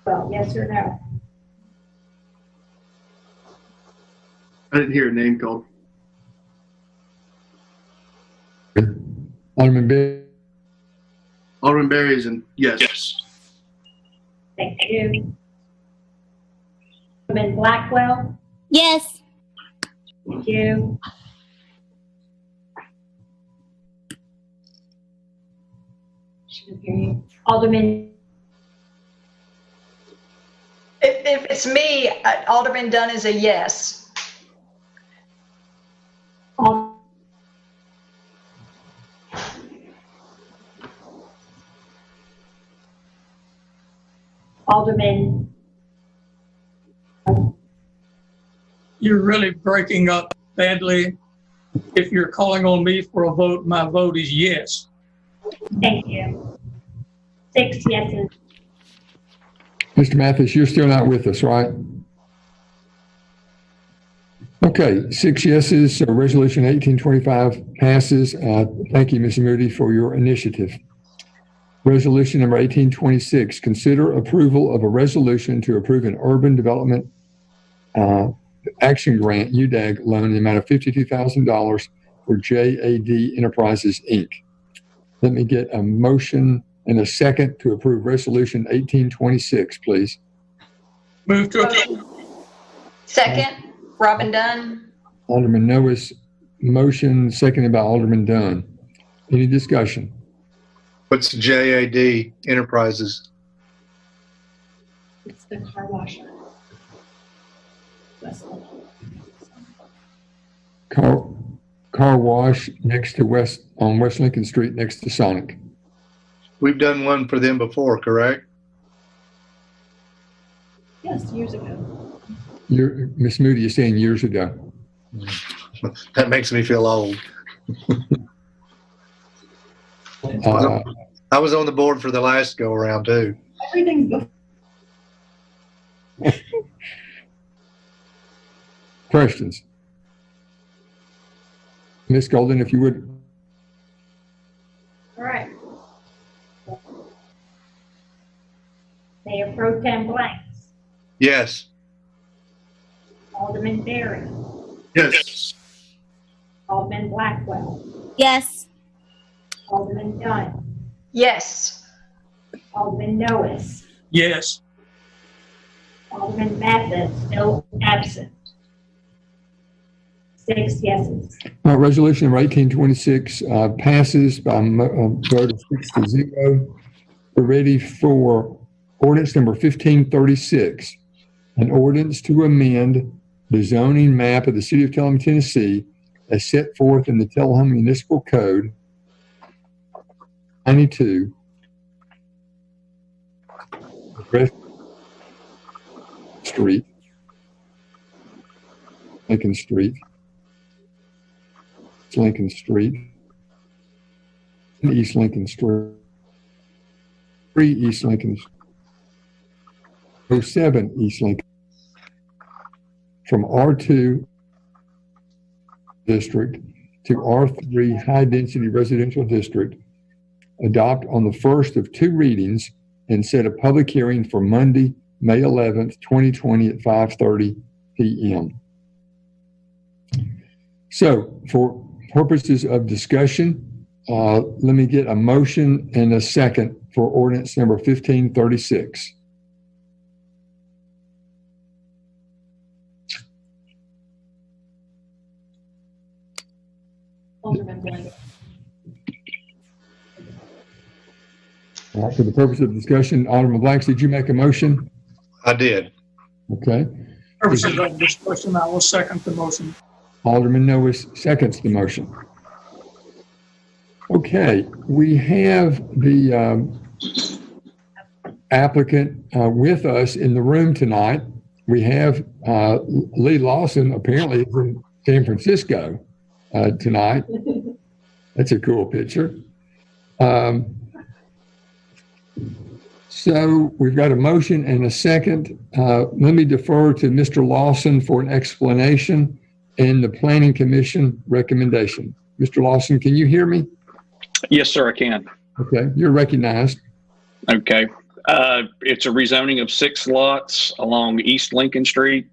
Well, yes or no? I didn't hear a name called. Alderman Berry. Alderman Berry is in yes. Thank you. Alderman Blackwell? Yes. Thank you. She can hear you. Alderman. If it's me, Alderman Dunn is a yes. Alderman. You're really breaking up badly. If you're calling on me for a vote, my vote is yes. Thank you. 6 yeses. Mr. Mathis, you're still not with us, right? Okay, 6 yeses, so Resolution 1825 passes. Thank you, Ms. Moody, for your initiative. Resolution number 1826, consider approval of a resolution to approve an urban development action grant, UDAG loan in the amount of $52,000 for JAD Enterprises, Inc. Let me get a motion and a second to approve Resolution 1826, please. Move to approve. Second, Robin Dunn. Alderman Noah's motion, seconded by Alderman Dunn. Any discussion? What's JAD Enterprises? it's the car washer. Car wash next to on West Lincoln Street next to Sonic. We've done one for them before, correct? Yes, years ago. Miss Moody is saying years ago. That makes me feel old. I was on the board for the last go around too. Everything's before. Questions? Ms. Golden, if you would. All right. Mayor Pro Tem Blanks. Yes. Alderman Berry. Yes. Alderman Blackwell. Yes. Alderman Dunn. Yes. Alderman Noes. Yes. Alderman Mathis, still absent. 6 yeses. Resolution number 1826 passes by a vote of 6-0. We're ready for ordinance number 1536, an ordinance to amend the zoning map of the city of Tullahoma, Tennessee, as set forth in the Tullahoma Municipal Code 92. Street, Lincoln Street, Lincoln Street, East Lincoln Street, 3 East Lincoln, 07 East Lincoln, from R2 district to R3 high density residential district, adopt on the first of 2 readings and set a public hearing for Monday, May 11th, 2020 at 5:30 p.m. So for purposes of discussion, let me get a motion and a second for ordinance number 1536. Alderman Blank. All right, for the purpose of discussion, Alderman Blanks, did you make a motion? I did. Okay. Purposes of discussion, I will second the motion. Alderman Noes seconds the motion. Okay, we have the applicant with us in the room tonight. We have Lee Lawson, apparently from San Francisco tonight. That's a cool picture. So we've got a motion and a second. Let me defer to Mr. Lawson for an explanation and the Planning Commission recommendation. Mr. Lawson, can you hear me? Yes, sir, I can. Okay, you're recognized. Okay. It's a rezoning of 6 lots along East Lincoln Street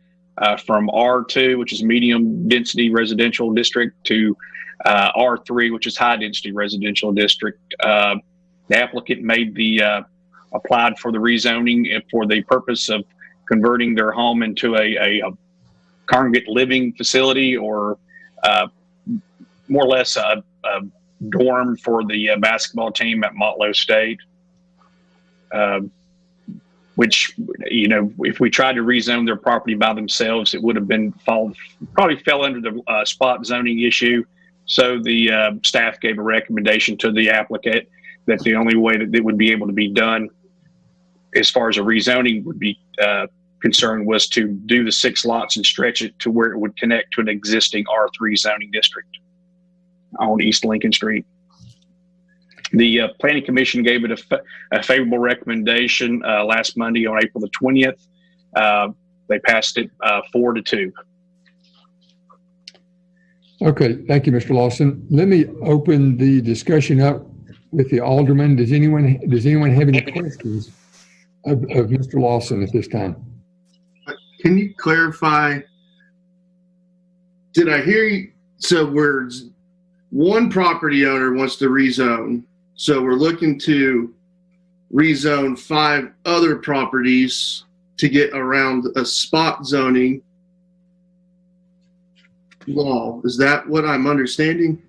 from R2, which is medium density residential district, to R3, which is high density residential district. The applicant made the applied for the rezoning for the purpose of converting their home into a congregate living facility, or more or less a dorm for the basketball team at Motlow State. Which, you know, if we tried to rezone their property by themselves, it would have been probably fell under the spot zoning issue. So the staff gave a recommendation to the applicant that the only way that it would be able to be done as far as a rezoning would be concerned was to do the 6 lots and stretch it to where it would connect to an existing R3 zoning district on East Lincoln Street. The Planning Commission gave it a favorable recommendation last Monday on April the 20th. They passed it 4-2. Okay, thank you, Mr. Lawson. Let me open the discussion up with the alderman. Does anyone have any questions of Mr. Lawson at this time? Can you clarify? Did I hear you? So we're one property owner wants to rezone. So we're looking to rezone 5 other properties to get around a spot zoning law. Is that what I'm understanding?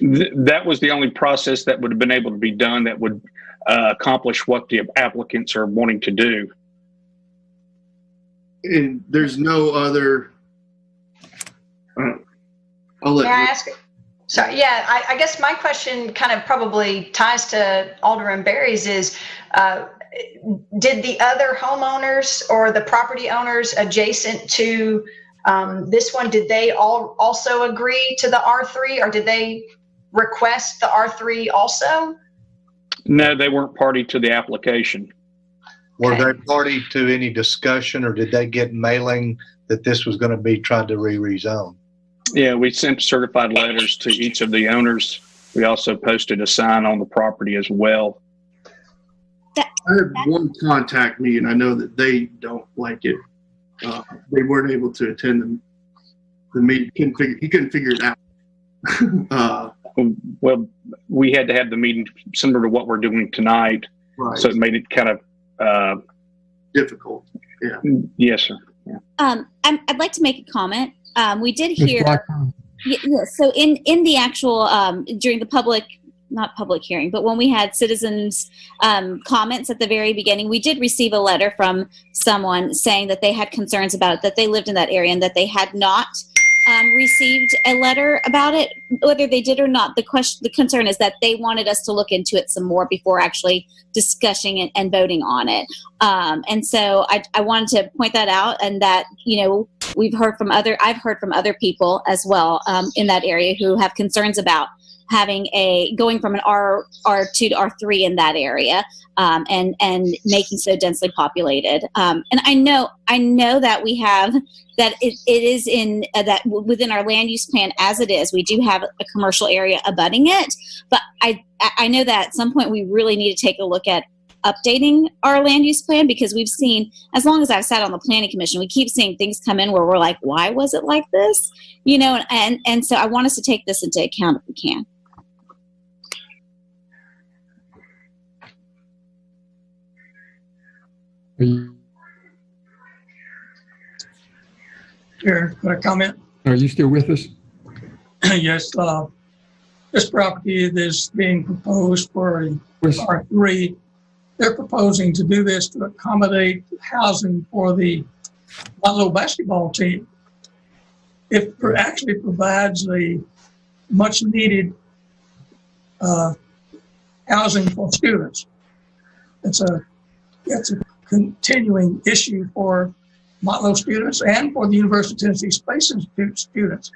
That was the only process that would have been able to be done that would accomplish what the applicants are wanting to do. And there's no other. I'll let May I ask? Sorry, yeah, I guess my question kind of probably ties to Alderman Berry's is, did the other homeowners or the property owners adjacent to this one, did they all also agree to the R3, or did they request the R3 also? No, they weren't party to the application. Were they party to any discussion, or did they get mailing that this was going to be tried to rezone? Yeah, we sent certified letters to each of the owners. We also posted a sign on the property as well. I had one contact me, and I know that they don't like it. They weren't able to attend the meeting. He couldn't figure it out. Well, we had to have the meeting similar to what we're doing tonight, Right. so it made it kind of difficult. Yes, sir. Yeah. I'd like to make a comment. We did hear. Yeah, so in the actual during the not public hearing, but when we had citizens comments at the very beginning, we did receive a letter from someone saying that they had concerns about it, that they lived in that area, and that they had not received a letter about it. Whether they did or not, the concern is that they wanted us to look into it some more before actually discussing and voting on it. And so I wanted to point that out, and that, you know, I've heard from other people as well in that area who have concerns about having going from an R2 to R3 in that area, and making so densely populated. And I know that we have that it is in that within our land use plan as it is, we do have a commercial area abutting it. But I know that at some point we really need to take a look at updating our land use plan, because we've seen, as long as I've sat on the planning commission, we keep seeing things come in where we're like, why was it like this? You know, and so I want us to take this into account if we can. Here, can I comment? Are you still with us? Yes. This property is being proposed for a R3. They're proposing to do this to accommodate housing for the Motlow basketball team. It actually provides a much needed housing for students. It's a continuing issue for Motlow students and for the University of Tennessee Space Institute students.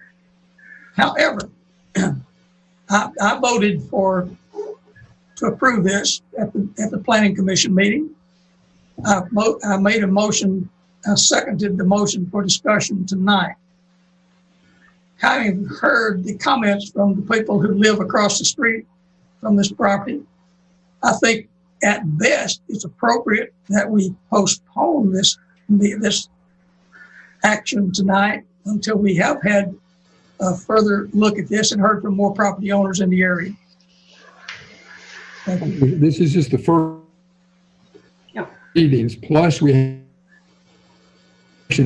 However, I voted to approve this at the Planning Commission meeting. I made a motion, I seconded the motion for discussion tonight. Having heard the comments from the people who live across the street from this property, I think at best it's appropriate that we postpone this action tonight until we have had a further look at this and heard from more property owners in the area. This is just the first meetings, plus we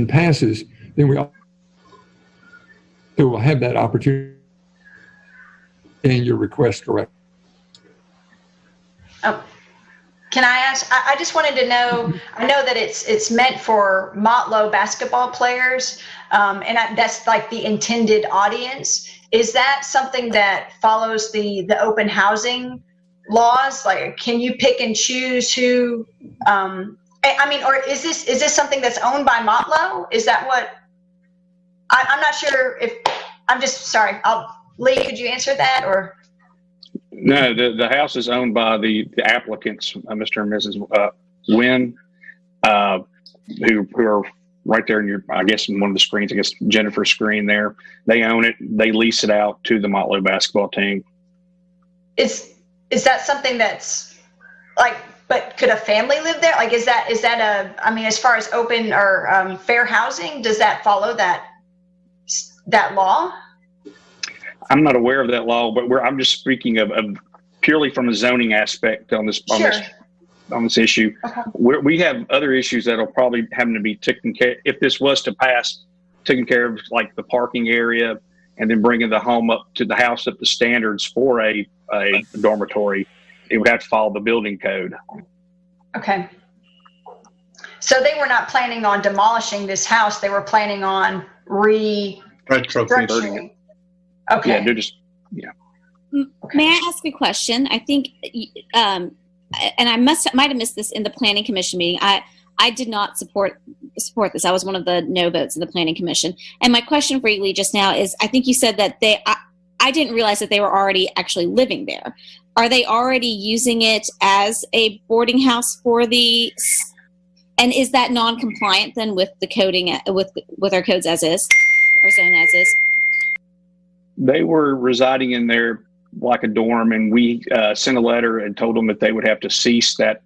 passes, then we will have that opportunity and your request correct. Oh, can I ask? I just wanted to know. I know that it's meant for Motlow basketball players, and that's like the intended audience. Is that something that follows the open housing laws? Like, can you pick and choose who? I mean, or is this something that's owned by Motlow? Is that what? I'm not sure if. I'm just sorry. Lee, could you answer that or? No, the house is owned by the applicants, Mr. and Mrs. Wynn, who are right there in I guess in one of the screens, I guess Jennifer's screen there. They own it. They lease it out to the Motlow basketball team. Is that something that's like, but could a family live there? Like, is that I mean, as far as open or fair housing, does that follow that law? I'm not aware of that law, but I'm just speaking of purely from a zoning aspect on this issue. Okay. We have other issues that'll probably have to be taken care. If this was to pass, taken care of, like the parking area, and then bringing the house up to standards for a dormitory. It would have to follow the building code. Okay. So they were not planning on demolishing this house. They were planning on retrofitting it. Okay. Yeah. May I ask a question? I think, and I might have missed this in the Planning Commission meeting. I did not support this. I was one of the no votes in the Planning Commission. And my question for you, Lee, just now is, I think you said that I didn't realize that they were already actually living there. Are they already using it as a boarding house and is that non-compliant then with the coding, with our codes as is, or zone as is? They were residing in there like a dorm, and we sent a letter and told them that they would have to cease that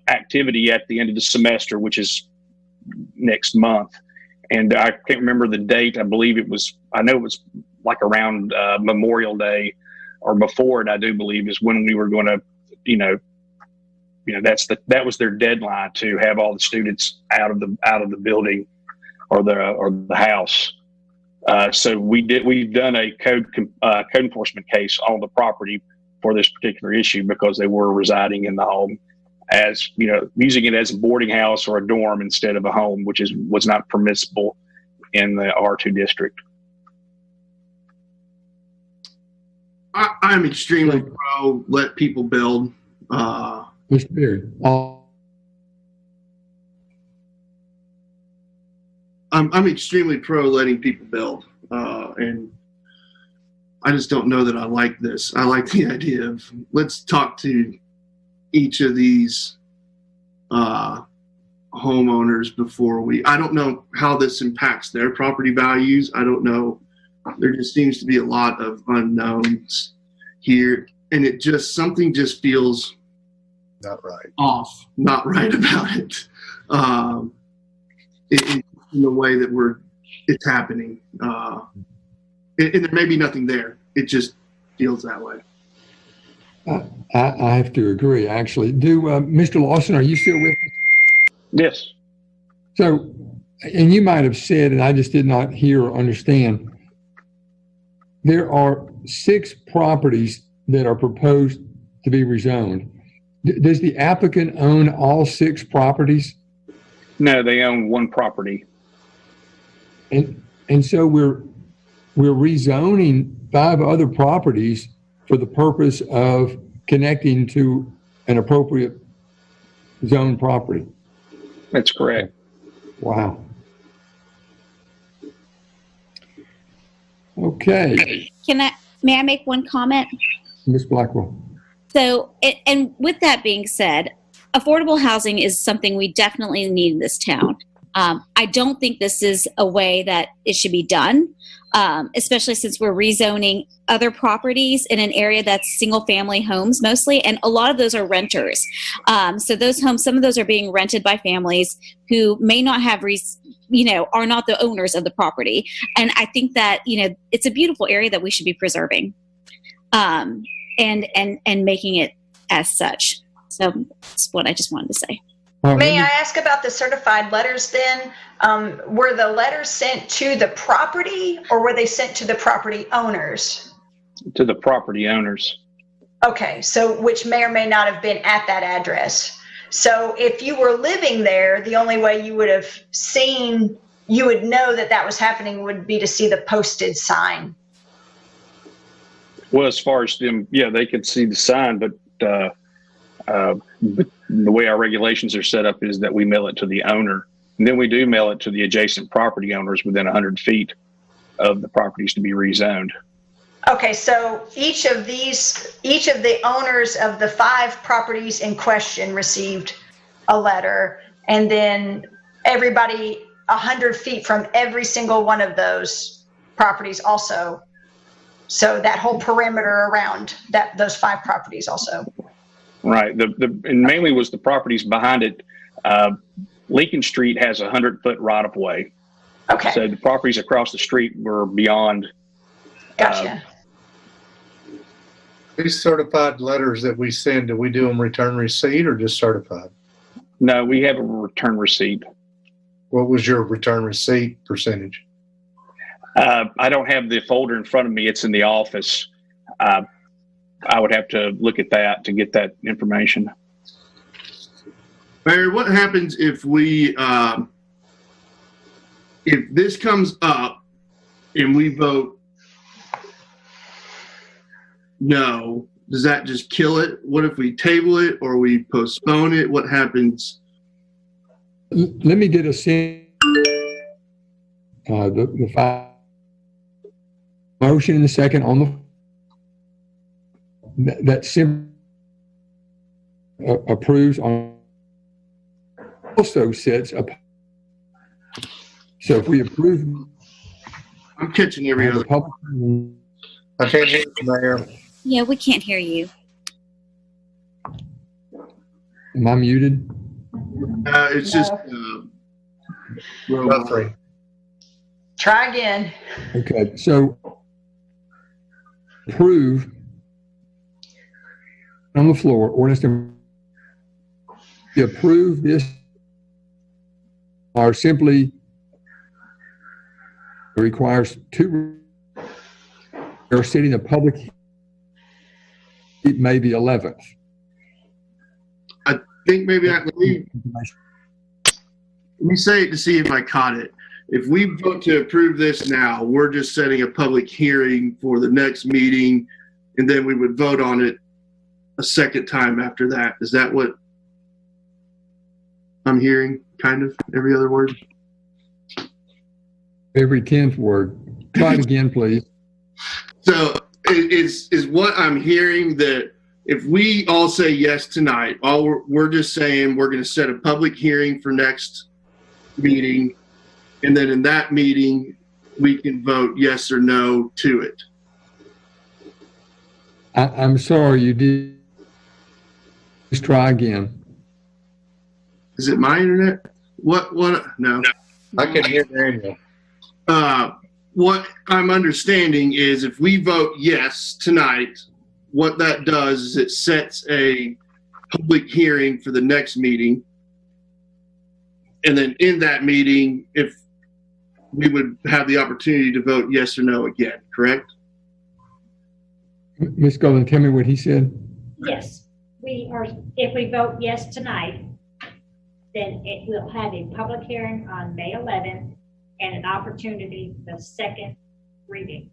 activity at the end of the semester, which is next month. And I can't remember the date. I know it was like around Memorial Day or before it, I do believe, is when we were going to, that was their deadline to have all the students out of the building or the house. So we've done a code enforcement case on the property for this particular issue because they were residing in the home, as using it as a boarding house or a dorm instead of a home, which was not permissible in the R2 district. I'm extremely pro let people build. Mr. Beard, I'm extremely pro letting people build, and I just don't know that I like this. I like the idea of let's talk to each of these homeowners before I don't know how this impacts their property values. I don't know. There just seems to be a lot of unknowns here, and something just feels not right. Off, not right about it. In the way that it's happening, and there may be nothing there. It just feels that way. I have to agree. Actually, Mr. Lawson, are you still with us? Yes. So, and you might have said, and I just did not hear or understand. There are 6 properties that are proposed to be rezoned. Does the applicant own all 6 properties? No, they own one property. And so we're rezoning 5 other properties for the purpose of connecting to an appropriate zone property. That's correct. Wow. Okay. May I make one comment? Ms. Blackwell. So, and with that being said, affordable housing is something we definitely need in this town. I don't think this is a way that it should be done, especially since we're rezoning other properties in an area that's single-family homes mostly, and a lot of those are renters. So those homes, some of those are being rented by families who may not have, are not the owners of the property. And I think that, it's a beautiful area that we should be preserving, and making it as such. So that's what I just wanted to say. May I ask about the certified letters then? Were the letters sent to the property or were they sent to the property owners? To the property owners. Okay, so which may or may not have been at that address. So if you were living there, the only way you would have seen, you would know that was happening would be to see the posted sign. Well, as far as them, yeah, they could see the sign, but the way our regulations are set up is that we mail it to the owner, and then we do mail it to the adjacent property owners within 100 feet of the properties to be rezoned. Okay, so each of the owners of the 5 properties in question received a letter, and then everybody 100 feet from every single one of those properties also. So that whole perimeter around those 5 properties also. Right. And mainly was the properties behind it. Lincoln Street has a 100-foot right of way. Okay. So the properties across the street were beyond. Gotcha. These certified letters that we send, do we do them return receipt or just certified? No, we have a return receipt. What was your return receipt percentage? I don't have the folder in front of me. It's in the office. I would have to look at that to get that information. Barry, what happens if if this comes up and we vote no? Does that just kill it? What if we table it or we postpone it? What happens? Let me get a sense. The 5 motion in the second on that simply approves on also sets up. So if we approve, I'm catching every other. I can't hear you, Mayor. Yeah, we can't hear you. Am I muted? It's just Buffering. Try again. Okay, so approve on the floor, ordinance number approve this or simply requires two or setting a public May the 11th. I think maybe let me say it to see if I caught it. If we vote to approve this now, we're just setting a public hearing for the next meeting, and then we would vote on it a second time after that. Is that what I'm hearing? Kind of every other word? Every 10th word. Try it again, please. So is what I'm hearing that if we all say yes tonight, we're just saying we're going to set a public hearing for next meeting, and then in that meeting we can vote yes or no to it. I'm sorry, you did. Just try again. Is it my internet? What? No. I can hear Daniel. What I'm understanding is if we vote yes tonight, what that does is it sets a public hearing for the next meeting. And then in that meeting, if we would have the opportunity to vote yes or no again, correct? Ms. Golden, tell me what he said. Yes, if we vote yes tonight, then it will have a public hearing on May 11th and an opportunity for the second reading,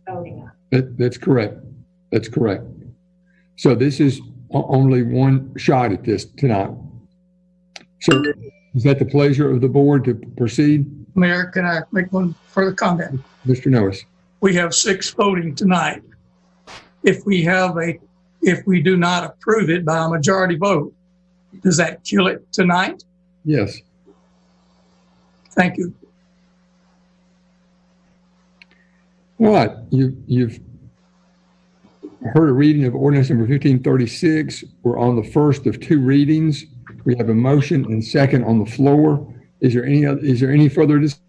voting on. That's correct. That's correct. So this is only one shot at this tonight. So is that the pleasure of the board to proceed? Mayor, can I make one further comment? Mr. Norris. We have 6 voting tonight. If we do not approve it by a majority vote, does that kill it tonight? Yes. Thank you. All right, you've heard a reading of ordinance number 1536. We're on the first of 2 readings. We have a motion and second on the floor. Is there any further discussion?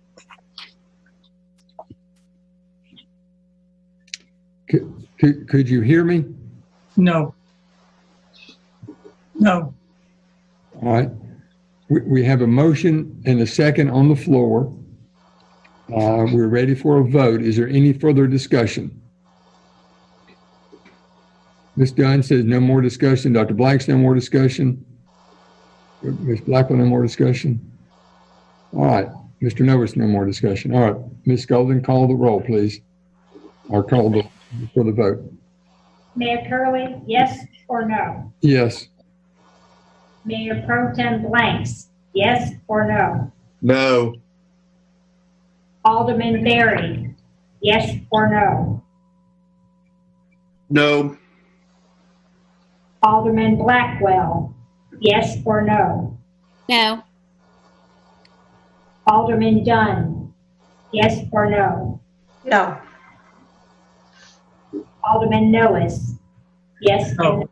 Could you hear me? No. No. All right. We have a motion and a second on the floor. We're ready for a vote. Is there any further discussion? Ms. Dunn says no more discussion. Dr. Blanks, no more discussion. Ms. Blackwell, no more discussion. All right. Mr. Novus, no more discussion. All right. Ms. Golden, call the roll, please. Or call for the vote. Mayor Curlee, yes or no? Yes. Mayor Pro Tem Blanks, yes or no? No. Alderman Berry, yes or no? No. Alderman Blackwell, yes or no? No. Alderman Dunn, yes or no? No. Alderman Noes, yes or no?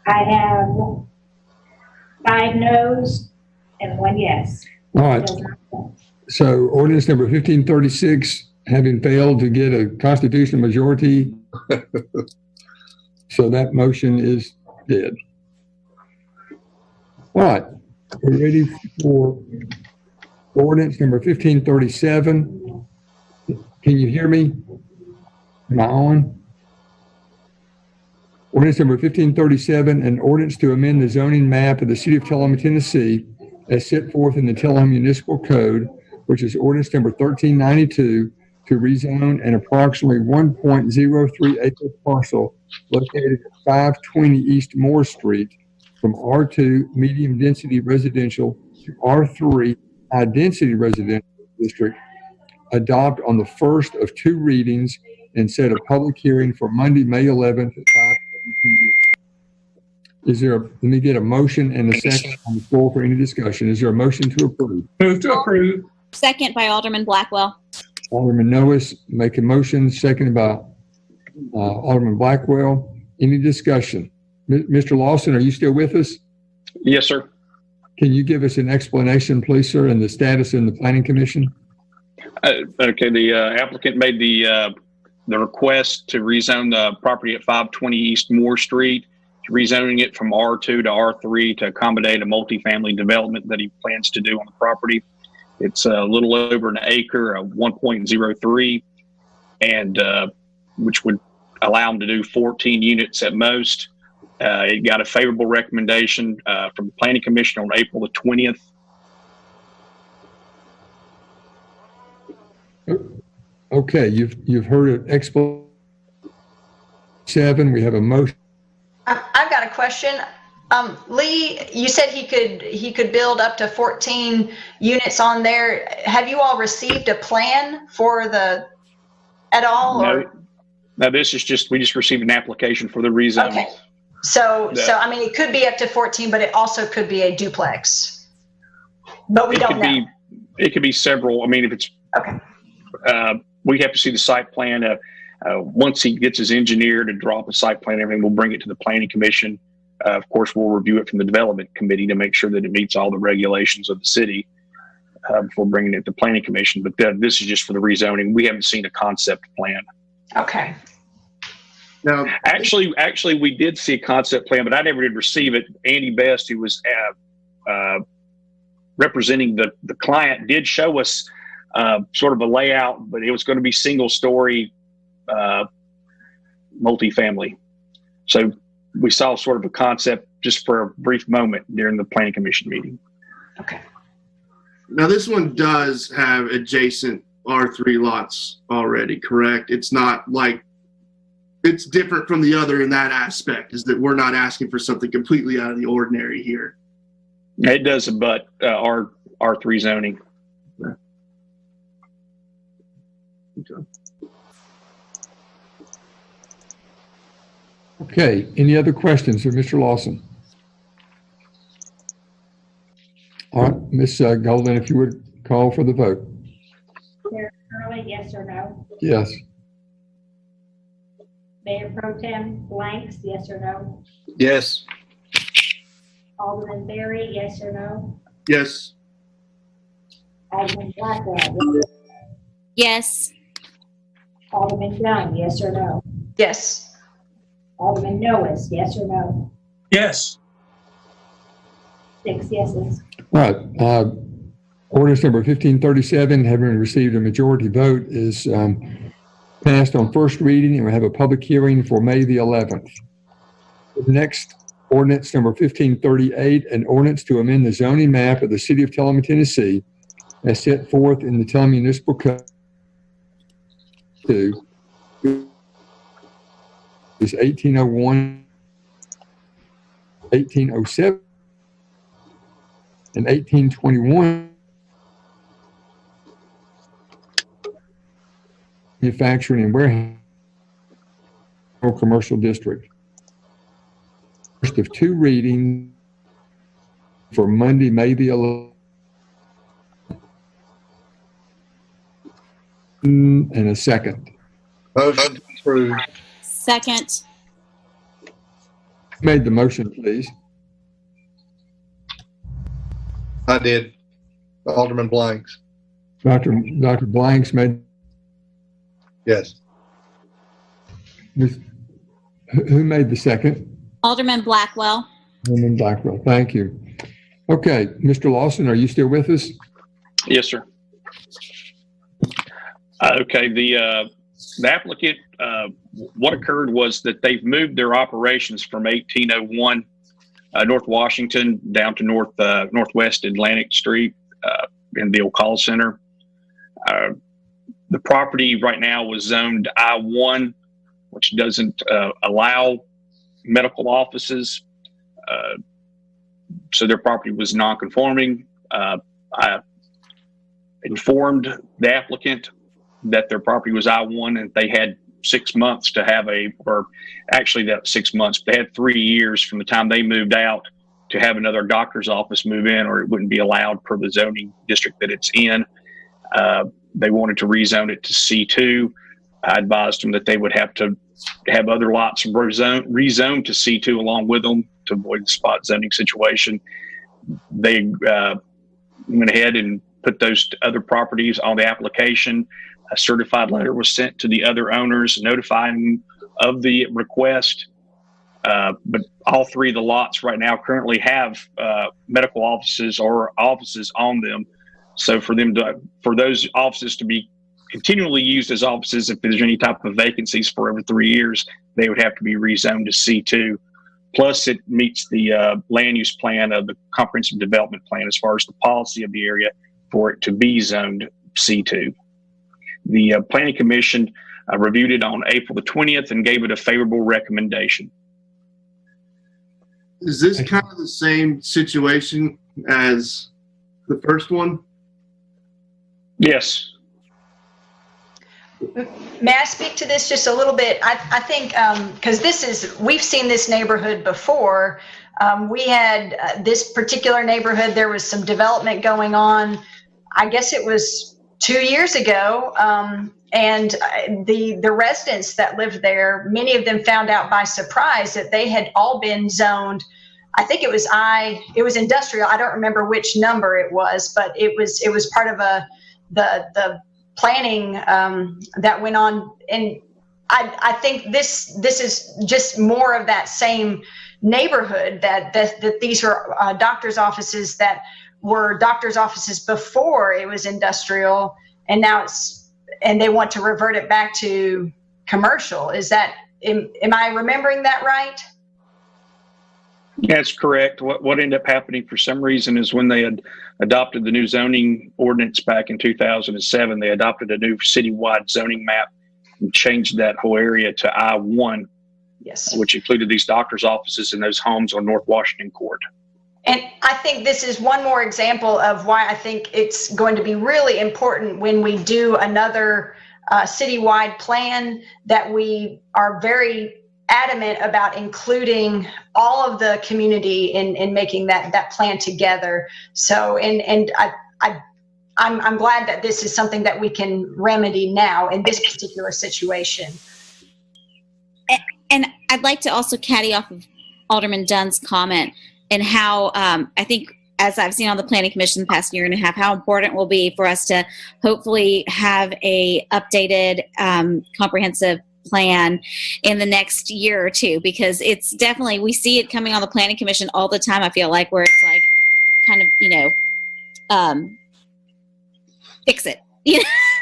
I have 5 no's and 1 yes. All right. So ordinance number 1536, having failed to get a constitutional majority, so that motion is dead. All right. We're ready for ordinance number 1537. Can you hear me? Am I on? Ordinance number 1537, an ordinance to amend the zoning map of the city of Tullahoma, Tennessee, as set forth in the Tullahoma Municipal Code, which is ordinance number 1392, to rezone an approximately 1.03 acre parcel located at 520 East Moore Street from R2 medium density residential to R3 high density residential district, adopt on the first of 2 readings and set a public hearing for Monday, May 11th at 5:30 p.m. Let me get a motion and a second on the floor for any discussion. Is there a motion to approve? Move to approve. Second by Alderman Blackwell. Alderman Noes make a motion, seconded by Alderman Blackwell. Any discussion? Mr. Lawson, are you still with us? Yes, sir. Can you give us an explanation, please, sir, and the status in the Planning Commission? Okay, the applicant made the request to rezone the property at 520 East Moore Street. rezoning it from R2 to R3 to accommodate a multifamily development that he plans to do on the property. It's a little over an acre, 1.03, and which would allow him to do 14 units at most. It got a favorable recommendation from the Planning Commission on April the 20th. Okay, you've heard it. Expo 7. We have a motion. I've got a question. Lee, you said he could build up to 14 units on there. Have you all received a plan for the at all? No, this is we just received an application for the rezoning. Okay. So I mean, it could be up to 14, but it also could be a duplex. But we don't know. It could be several. I mean, if it's okay. We have to see the site plan. Once he gets his engineer to draw up a site plan, everything, we'll bring it to the Planning Commission. Of course, we'll review it from the Development Committee to make sure that it meets all the regulations of the city before bringing it to the Planning Commission. But this is just for the rezoning. We haven't seen a concept plan. Okay. Now, actually, we did see a concept plan, but I never did receive it. Andy Best, who was representing the client, did show us sort of a layout, but it was going to be single-story multifamily. So we saw sort of a concept just for a brief moment during the Planning Commission meeting. Okay. Now, this one does have adjacent R3 lots already, correct? It's not like it's different from the other in that aspect, is that we're not asking for something completely out of the ordinary here. It does abut R3 zoning. Okay. Okay, any other questions for Mr. Lawson? All right, Ms. Golden, if you would call for the vote. Mayor Curlee, yes or no? Yes. Mayor Pro Tem Blanks, yes or no? Yes. Alderman Berry, yes or no? Yes. Alderman Blackwell, Yes. Alderman Young, yes or no? Yes. Alderman Noes, yes or no? Yes. 6 yeses. All right, ordinance number 1537, having received a majority vote, is passed on first reading, and we have a public hearing for May the 11th. The next ordinance number 1538, an ordinance to amend the zoning map of the city of Tullahoma, Tennessee, as set forth in the Tullahoma Municipal Code. Is 1801, 1807, and 1821. Manufacturing and warehouse commercial district. First of two readings for Monday, May the 11th. And a second. Motion approved. Second. Made the motion, please. I did. Alderman Blanks. Dr. Blanks made. Yes. Who made the second? Alderman Blackwell. Alderman Blackwell. Thank you. Okay, Mr. Lawson, are you still with us? Yes, sir. Okay, the applicant, what occurred was that they've moved their operations from 1801 North Washington down to Northwest Atlantic Street in the old call center. The property right now was zoned I-1, which doesn't allow medical offices. So their property was non-conforming. I informed the applicant that their property was I-1 and they had 6 months to have that 6 months, they had 3 years from the time they moved out to have another doctor's office move in, or it wouldn't be allowed per the zoning district that it's in. They wanted to rezone it to C2. I advised them that they would have to have other lots rezoned to C2 along with them to avoid the spot zoning situation. They went ahead and put those other properties on the application. A certified letter was sent to the other owners notifying them of the request. But all three of the lots right now currently have medical offices or offices on them. So for those offices to be continually used as offices, if there's any type of vacancies for every 3 years, they would have to be rezoned to C2. Plus, it meets the land use plan of the comprehensive development plan as far as the policy of the area for it to be zoned C2. The Planning Commission reviewed it on April the 20th and gave it a favorable recommendation. Is this kind of the same situation as the first one? Yes. May I speak to this just a little bit? I think, because we've seen this neighborhood before. We had this particular neighborhood, there was some development going on. I guess it was 2 years ago. And the residents that lived there, many of them found out by surprise that they had all been zoned. I think it was industrial. I don't remember which number it was, but it was part of the planning that went on. And I think this is just more of that same neighborhood that these are doctors' offices that were doctors' offices before it was industrial, and now and they want to revert it back to commercial. Am I remembering that right? That's correct. What ended up happening for some reason is when they had adopted the new zoning ordinance back in 2007, they adopted a new citywide zoning map and changed that whole area to I-1, yes, which included these doctors' offices and those homes on North Washington Court. And I think this is one more example of why I think it's going to be really important when we do another citywide plan that we are very adamant about including all of the community in making that plan together. So, and I'm glad that this is something that we can remedy now in this particular situation. And I'd like to also caddy off of Alderman Dunn's comment and how I think, as I've seen on the Planning Commission the past year and a half, how important it will be for us to hopefully have a updated comprehensive plan in the next year or two, because it's definitely, we see it coming on the Planning Commission all the time. I feel like where it's like kind of, fix it.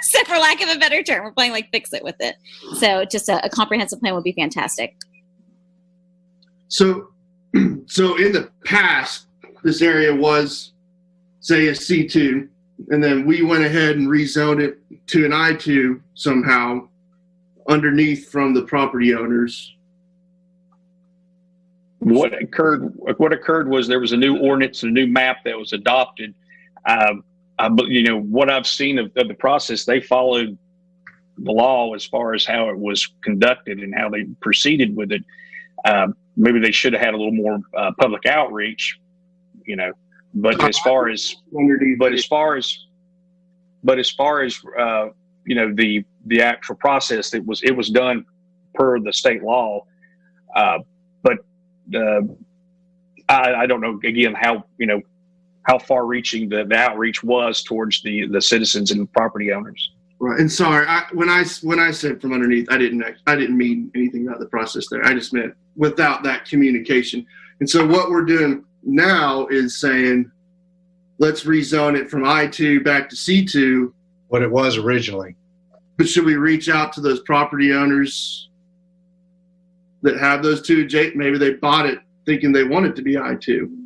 So for lack of a better term, we're playing like fix it with it. So just a comprehensive plan would be fantastic. So in the past, this area was, say, a C2, and then we went ahead and rezoned it to an I2 somehow underneath from the property owners. What occurred was there was a new ordinance and a new map that was adopted. What I've seen of the process, they followed the law as far as how it was conducted and how they proceeded with it. Maybe they should have had a little more public outreach, But as far as the actual process, it was done per the state law. But I don't know again how far reaching the outreach was towards the citizens and the property owners. Right. And sorry, when I said from underneath, I didn't mean anything about the process there. I just meant without that communication. And so what we're doing now is saying, let's rezone it from I2 back to C2. What it was originally. But should we reach out to those property owners that have those two? Maybe they bought it thinking they want it to be I2.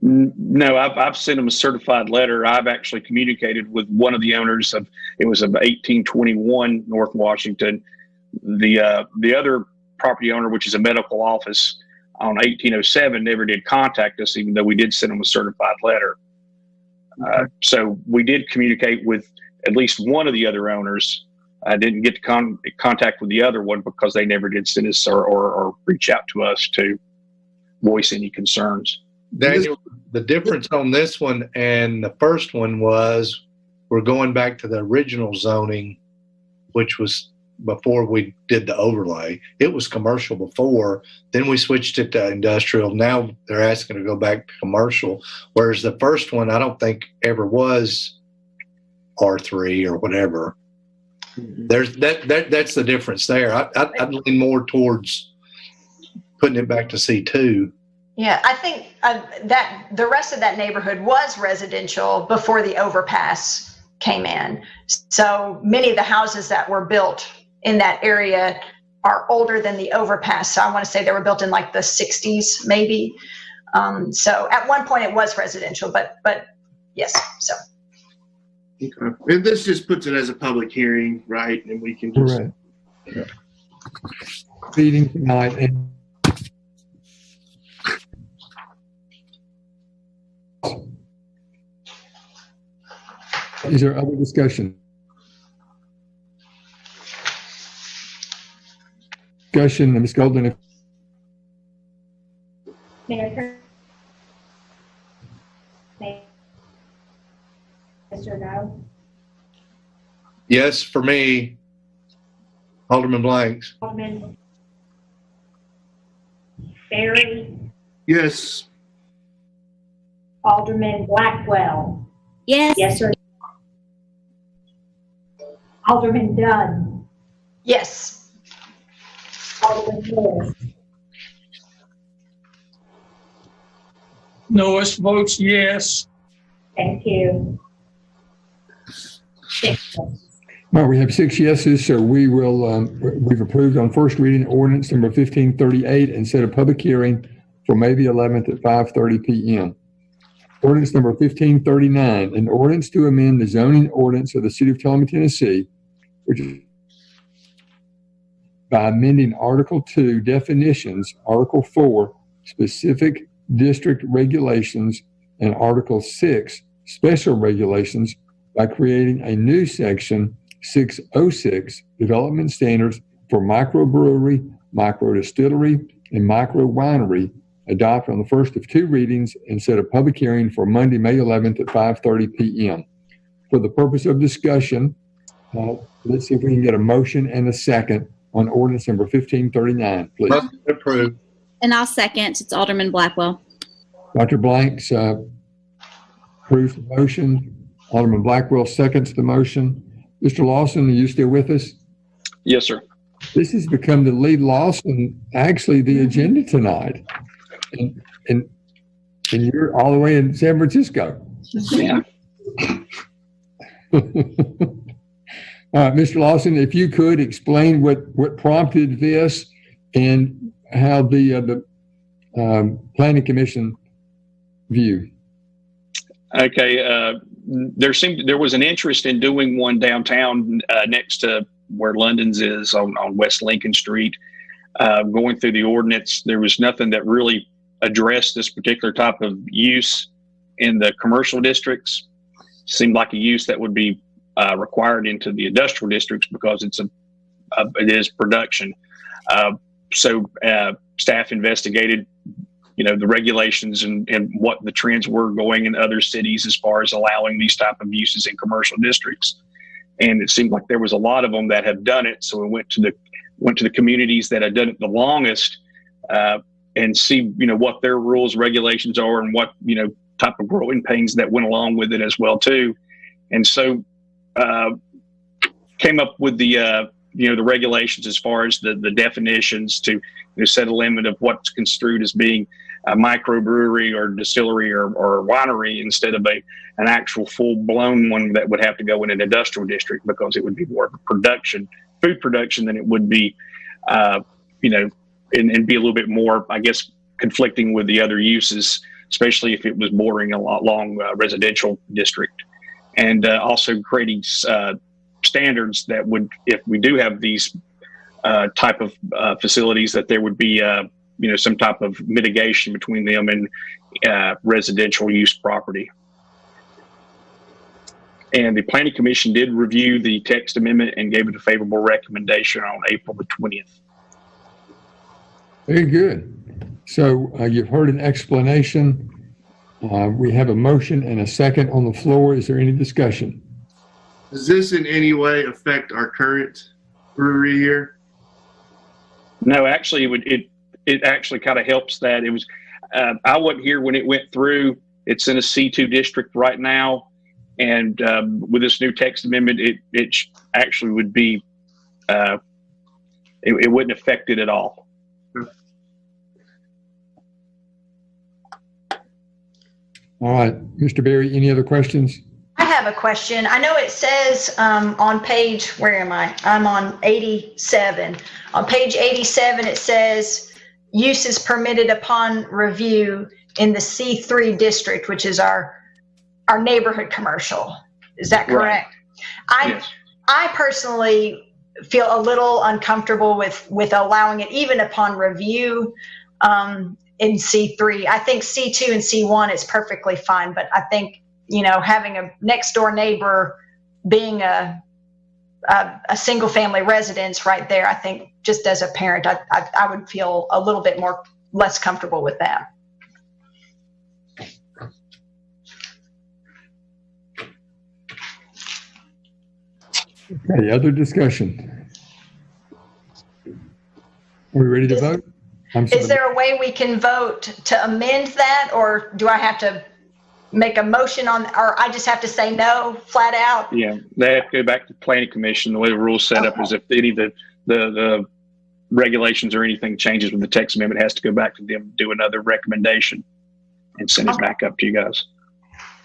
No, I've sent them a certified letter. I've actually communicated with one of the owners of 1821 North Washington. The other property owner, which is a medical office on 1807, never did contact us, even though we did send them a certified letter. So we did communicate with at least one of the other owners. I didn't get to contact with the other one because they never did send us or reach out to us to voice any concerns. Daniel, the difference on this one and the first one was we're going back to the original zoning, which was before we did the overlay. It was commercial before, then we switched it to industrial. Now they're asking to go back to commercial, whereas the first one I don't think ever was R3 or whatever. There's that's the difference there. I'd lean more towards putting it back to C2. Yeah, I think that the rest of that neighborhood was residential before the overpass came in. So many of the houses that were built in that area are older than the overpass. So I want to say they were built in like the 60s, maybe. So at one point it was residential, but yes, so. Okay. And this just puts it as a public hearing, right? And we can just. Right. Meeting tonight. And is there other discussion? Ms. Golden. Mayor Mr. No? Yes, for me. Alderman Blanks. Alderman Barry? Yes. Alderman Blackwell? Yes. Yes or no? Alderman Dunn? Yes. Alderman Lewis? Noes votes yes. Thank you. 6. All right, we have 6 yeses, so we will, we've approved on first reading ordinance number 1538 and set a public hearing for May the 11th at 5:30 p.m. Ordinance number 1539, an ordinance to amend the zoning ordinance of the City of Tullahoma, Tennessee, which is by amending Article 2 definitions, Article 4 specific district regulations, and Article 6 special regulations by creating a new section 606 development standards for microbrewery, microdistillery, and micro winery, adopted on the first of 2 readings and set a public hearing for Monday, May 11th at 5:30 p.m. For the purpose of discussion, let's see if we can get a motion and a second on ordinance number 1539, please. Motion approved. And I'll second. It's Alderman Blackwell. Dr. Blanks approves the motion. Alderman Blackwell seconds the motion. Mr. Lawson, are you still with us? Yes, sir. This has become the lead Lawson, actually the agenda tonight. And you're all the way in San Francisco. Yeah. Mr. Lawson, if you could explain what prompted this and how the Planning Commission view. Okay. There was an interest in doing one downtown next to where London's is on West Lincoln Street. Going through the ordinance, there was nothing that really addressed this particular type of use in the commercial districts. Seemed like a use that would be required into the industrial districts because it is production. So staff investigated, the regulations and what the trends were going in other cities as far as allowing these type of uses in commercial districts. And it seemed like there was a lot of them that have done it. So we went to the communities that had done it the longest and see, what their rules, regulations are and what, type of growing pains that went along with it as well too. And so came up with the regulations as far as the definitions to set a limit of what's construed as being a microbrewery or distillery or winery instead of an actual full-blown one that would have to go in an industrial district because it would be more of a food production than it would be, and be a little bit more, I guess, conflicting with the other uses, especially if it was bordering along residential district. And also creating standards that would, if we do have these type of facilities, that there would be some type of mitigation between them and residential use property. And the Planning Commission did review the text amendment and gave it a favorable recommendation on April the 20th. Very good. So you've heard an explanation. We have a motion and a second on the floor. Is there any discussion? Does this in any way affect our current brewery here? No, actually, it actually kind of helps that. It was I wasn't here when it went through. It's in a C2 district right now, and with this new text amendment, it actually would be it wouldn't affect it at all. All right, Mr. Berry, any other questions? I have a question. I know it says on page, where am I? I'm on 87. On page 87, it says uses permitted upon review in the C3 district, which is our neighborhood commercial. Is that correct? Right. Yes. I personally feel a little uncomfortable with allowing it even upon review in C3. I think C2 and C1 is perfectly fine, but I think, having a next door neighbor being a single family residence right there, I think just as a parent, I would feel a little bit less comfortable with that. Okay, other discussion? Are we ready to vote? Is there a way we can vote to amend that, or do I have to make a motion or I just have to say no flat out? Yeah, they have to go back to planning commission. The way the rules set up is if any of the regulations or anything changes with the text amendment, it has to go back to them, do another recommendation and send it back up to you guys.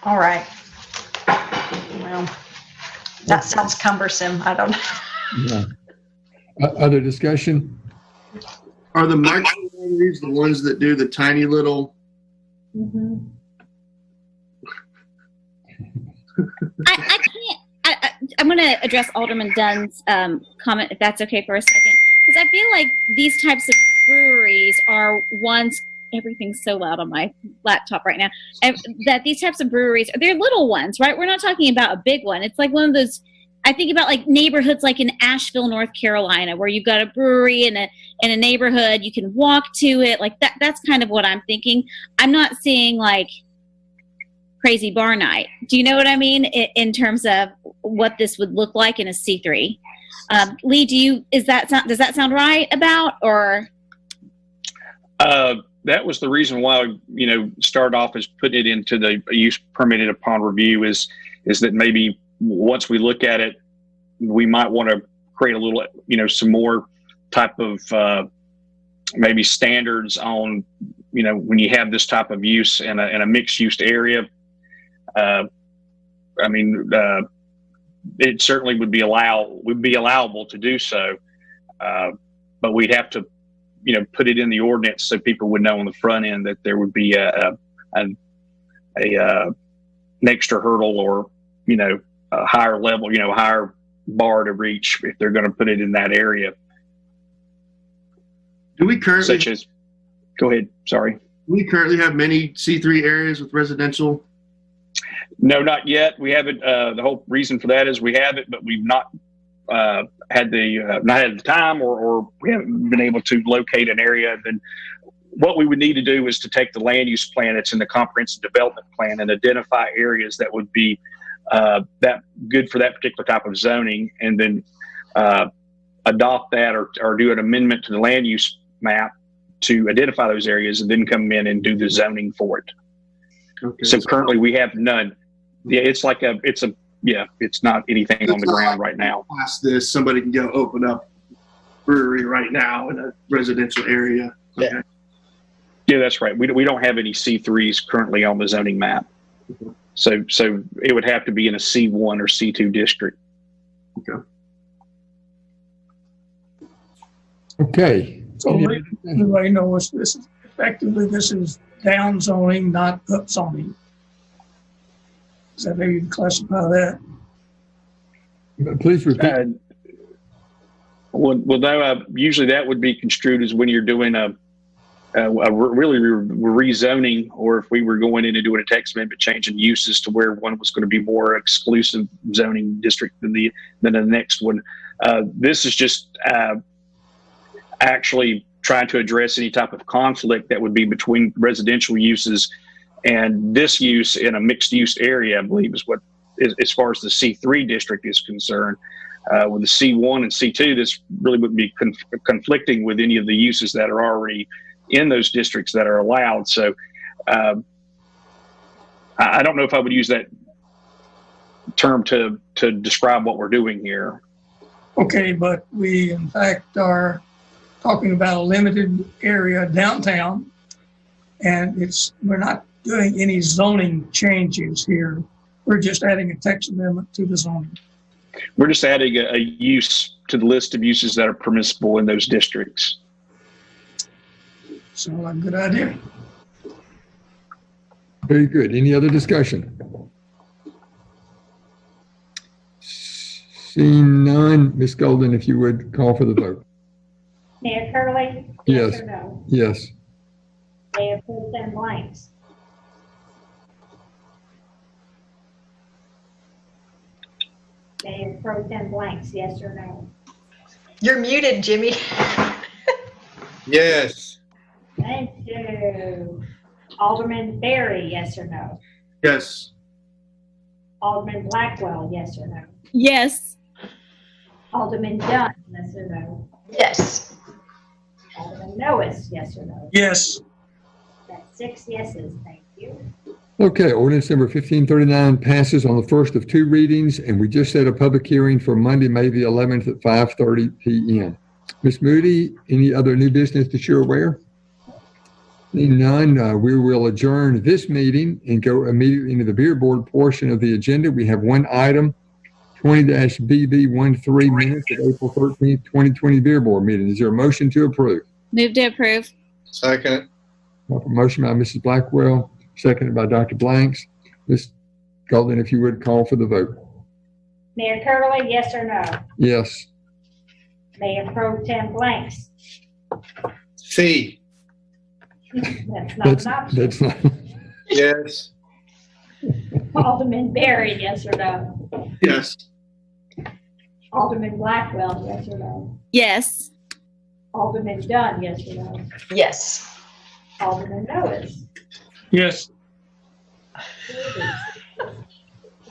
All right. Well, that sounds cumbersome. I don't know. Yeah. Other discussion? Are the micro rotaries the ones that do the tiny little? Mm-hmm. I can't. I'm going to address Alderman Dunn's comment, if that's okay for a second, because I feel like these types of breweries are ones. Everything's so loud on my laptop right now. That these types of breweries, they're little ones, right? We're not talking about a big one. It's like one of those. I think about like neighborhoods like in Asheville, North Carolina, where you've got a brewery in a neighborhood. You can walk to it. Like that. That's kind of what I'm thinking. I'm not seeing like crazy bar night. Do you know what I mean in terms of what this would look like in a C3? Lee, does that sound right about or? That was the reason why start off as putting it into the use permitted upon review is that maybe once we look at it, we might want to create a little some more type of maybe standards on when you have this type of use in a mixed use area. It certainly would be allowable to do so, but we'd have to put it in the ordinance so people would know on the front end that there would be an extra hurdle or a higher level, higher bar to reach if they're going to put it in that area. Do we currently? Go ahead. Sorry. Do we currently have many C3 areas with residential? No, not yet. We haven't. The whole reason for that is we have it, but we've not had the time, or we haven't been able to locate an area. Then what we would need to do is to take the land use plan that's in the comprehensive development plan and identify areas that would be that good for that particular type of zoning, and then adopt that or do an amendment to the land use map to identify those areas, and then come in and do the zoning for it. Okay. So currently we have none. Yeah, it's not anything on the ground right now. Past this, somebody can go open up brewery right now in a residential area. Okay. Yeah, that's right. We don't have any C3s currently on the zoning map. Mm-hmm. So it would have to be in a C1 or C2 district. Okay. So everybody knows this is down zoning, not up zoning. Is that how you can classify that? Please repeat. Usually that would be construed as when you're doing a really rezoning, or if we were going in and doing a text amendment, changing uses to where one was going to be more exclusive zoning district than the next one. This is just actually trying to address any type of conflict that would be between residential uses and this use in a mixed use area, I believe is what, as far as the C3 district is concerned. With the C1 and C2, this really wouldn't be conflicting with any of the uses that are already in those districts that are allowed. So I don't know if I would use that term to describe what we're doing here. Okay, but we in fact are talking about a limited area downtown, and we're not doing any zoning changes here. We're just adding a text amendment to the zoning. We're just adding a use to the list of uses that are permissible in those districts. Sounds like a good idea. Very good. Any other discussion? Seeing none, Ms. Golden, if you would call for the vote. Mayor Curlee? Yes. Or no? Yes. Mayor Pro Tem Blanks? Mayor Pro Tem Blanks, yes or no? You're muted, Jimmy. Yes. Thank you. Alderman Berry, yes or no? Yes. Alderman Blackwell, yes or no? Yes. Alderman Dunn, yes or no? Yes. Alderman Noes, yes or no? Yes. That's 6 yeses, thank you. Okay, ordinance number 1539 passes on the first of 2 readings, and we just set a public hearing for Monday, May the 11th at 5:30 p.m. Ms. Moody, any other new business that you're aware? Seeing none, we will adjourn this meeting and go immediately into the beer board portion of the agenda. We have one item, 20-BB13 minutes of April 13th, 2020 beer board meeting. Is there a motion to approve? Move to approve. Second. Motion by Mrs. Blackwell, seconded by Dr. Blanks. Ms. Golden, if you would call for the vote. Mayor Curley, yes or no? Yes. Mayor Pro Tem Blanks? C. That's not an option. That's not. Yes. Alderman Berry, yes or no? Yes. Alderman Blackwell, yes or no? Yes. Alderman Dunn, yes or no? Yes. Alderman Noes? Yes.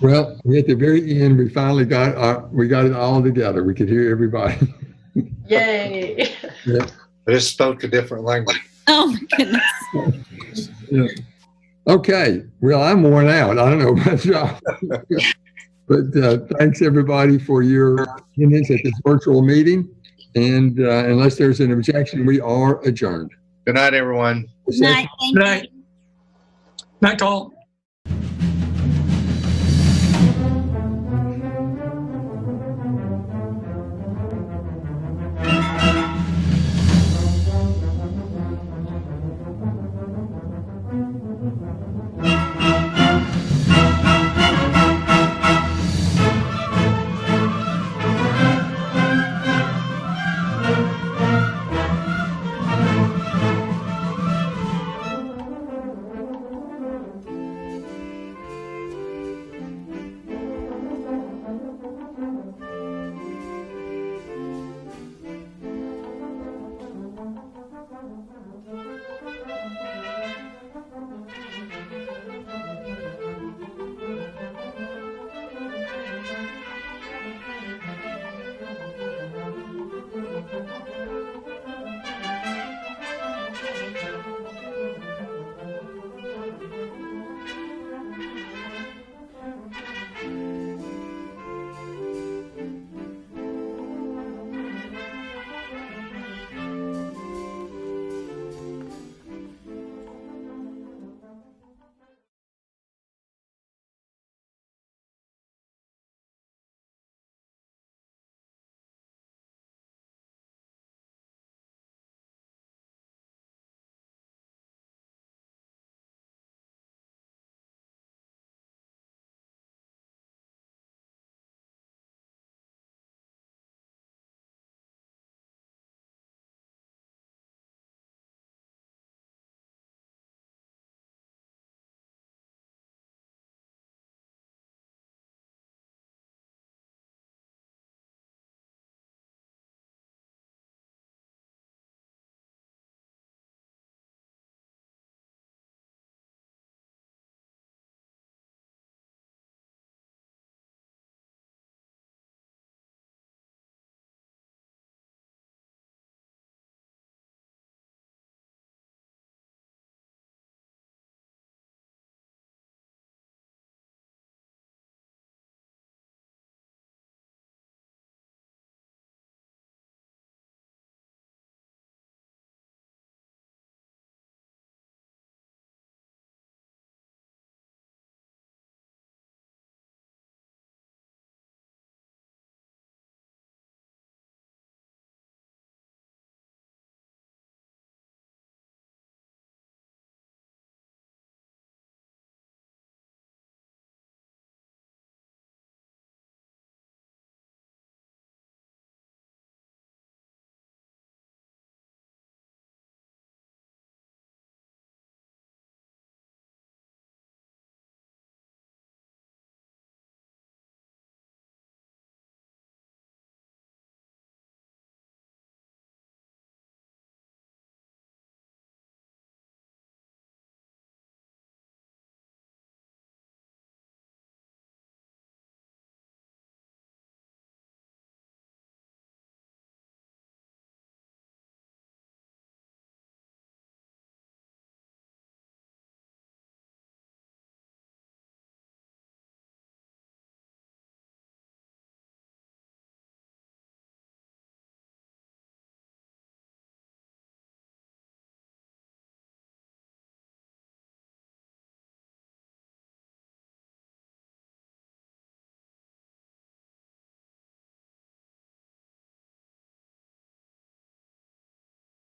Well, at the very end, we finally got it all together. We could hear everybody. Yay. Yeah. I just spoke a different language. Oh my goodness. Yeah. Okay. Well, I'm worn out. I don't know about y'all. But thanks everybody for your attendance at this virtual meeting. And unless there's an objection, we are adjourned. Good night, everyone. Night. Thank you. Night. Night all.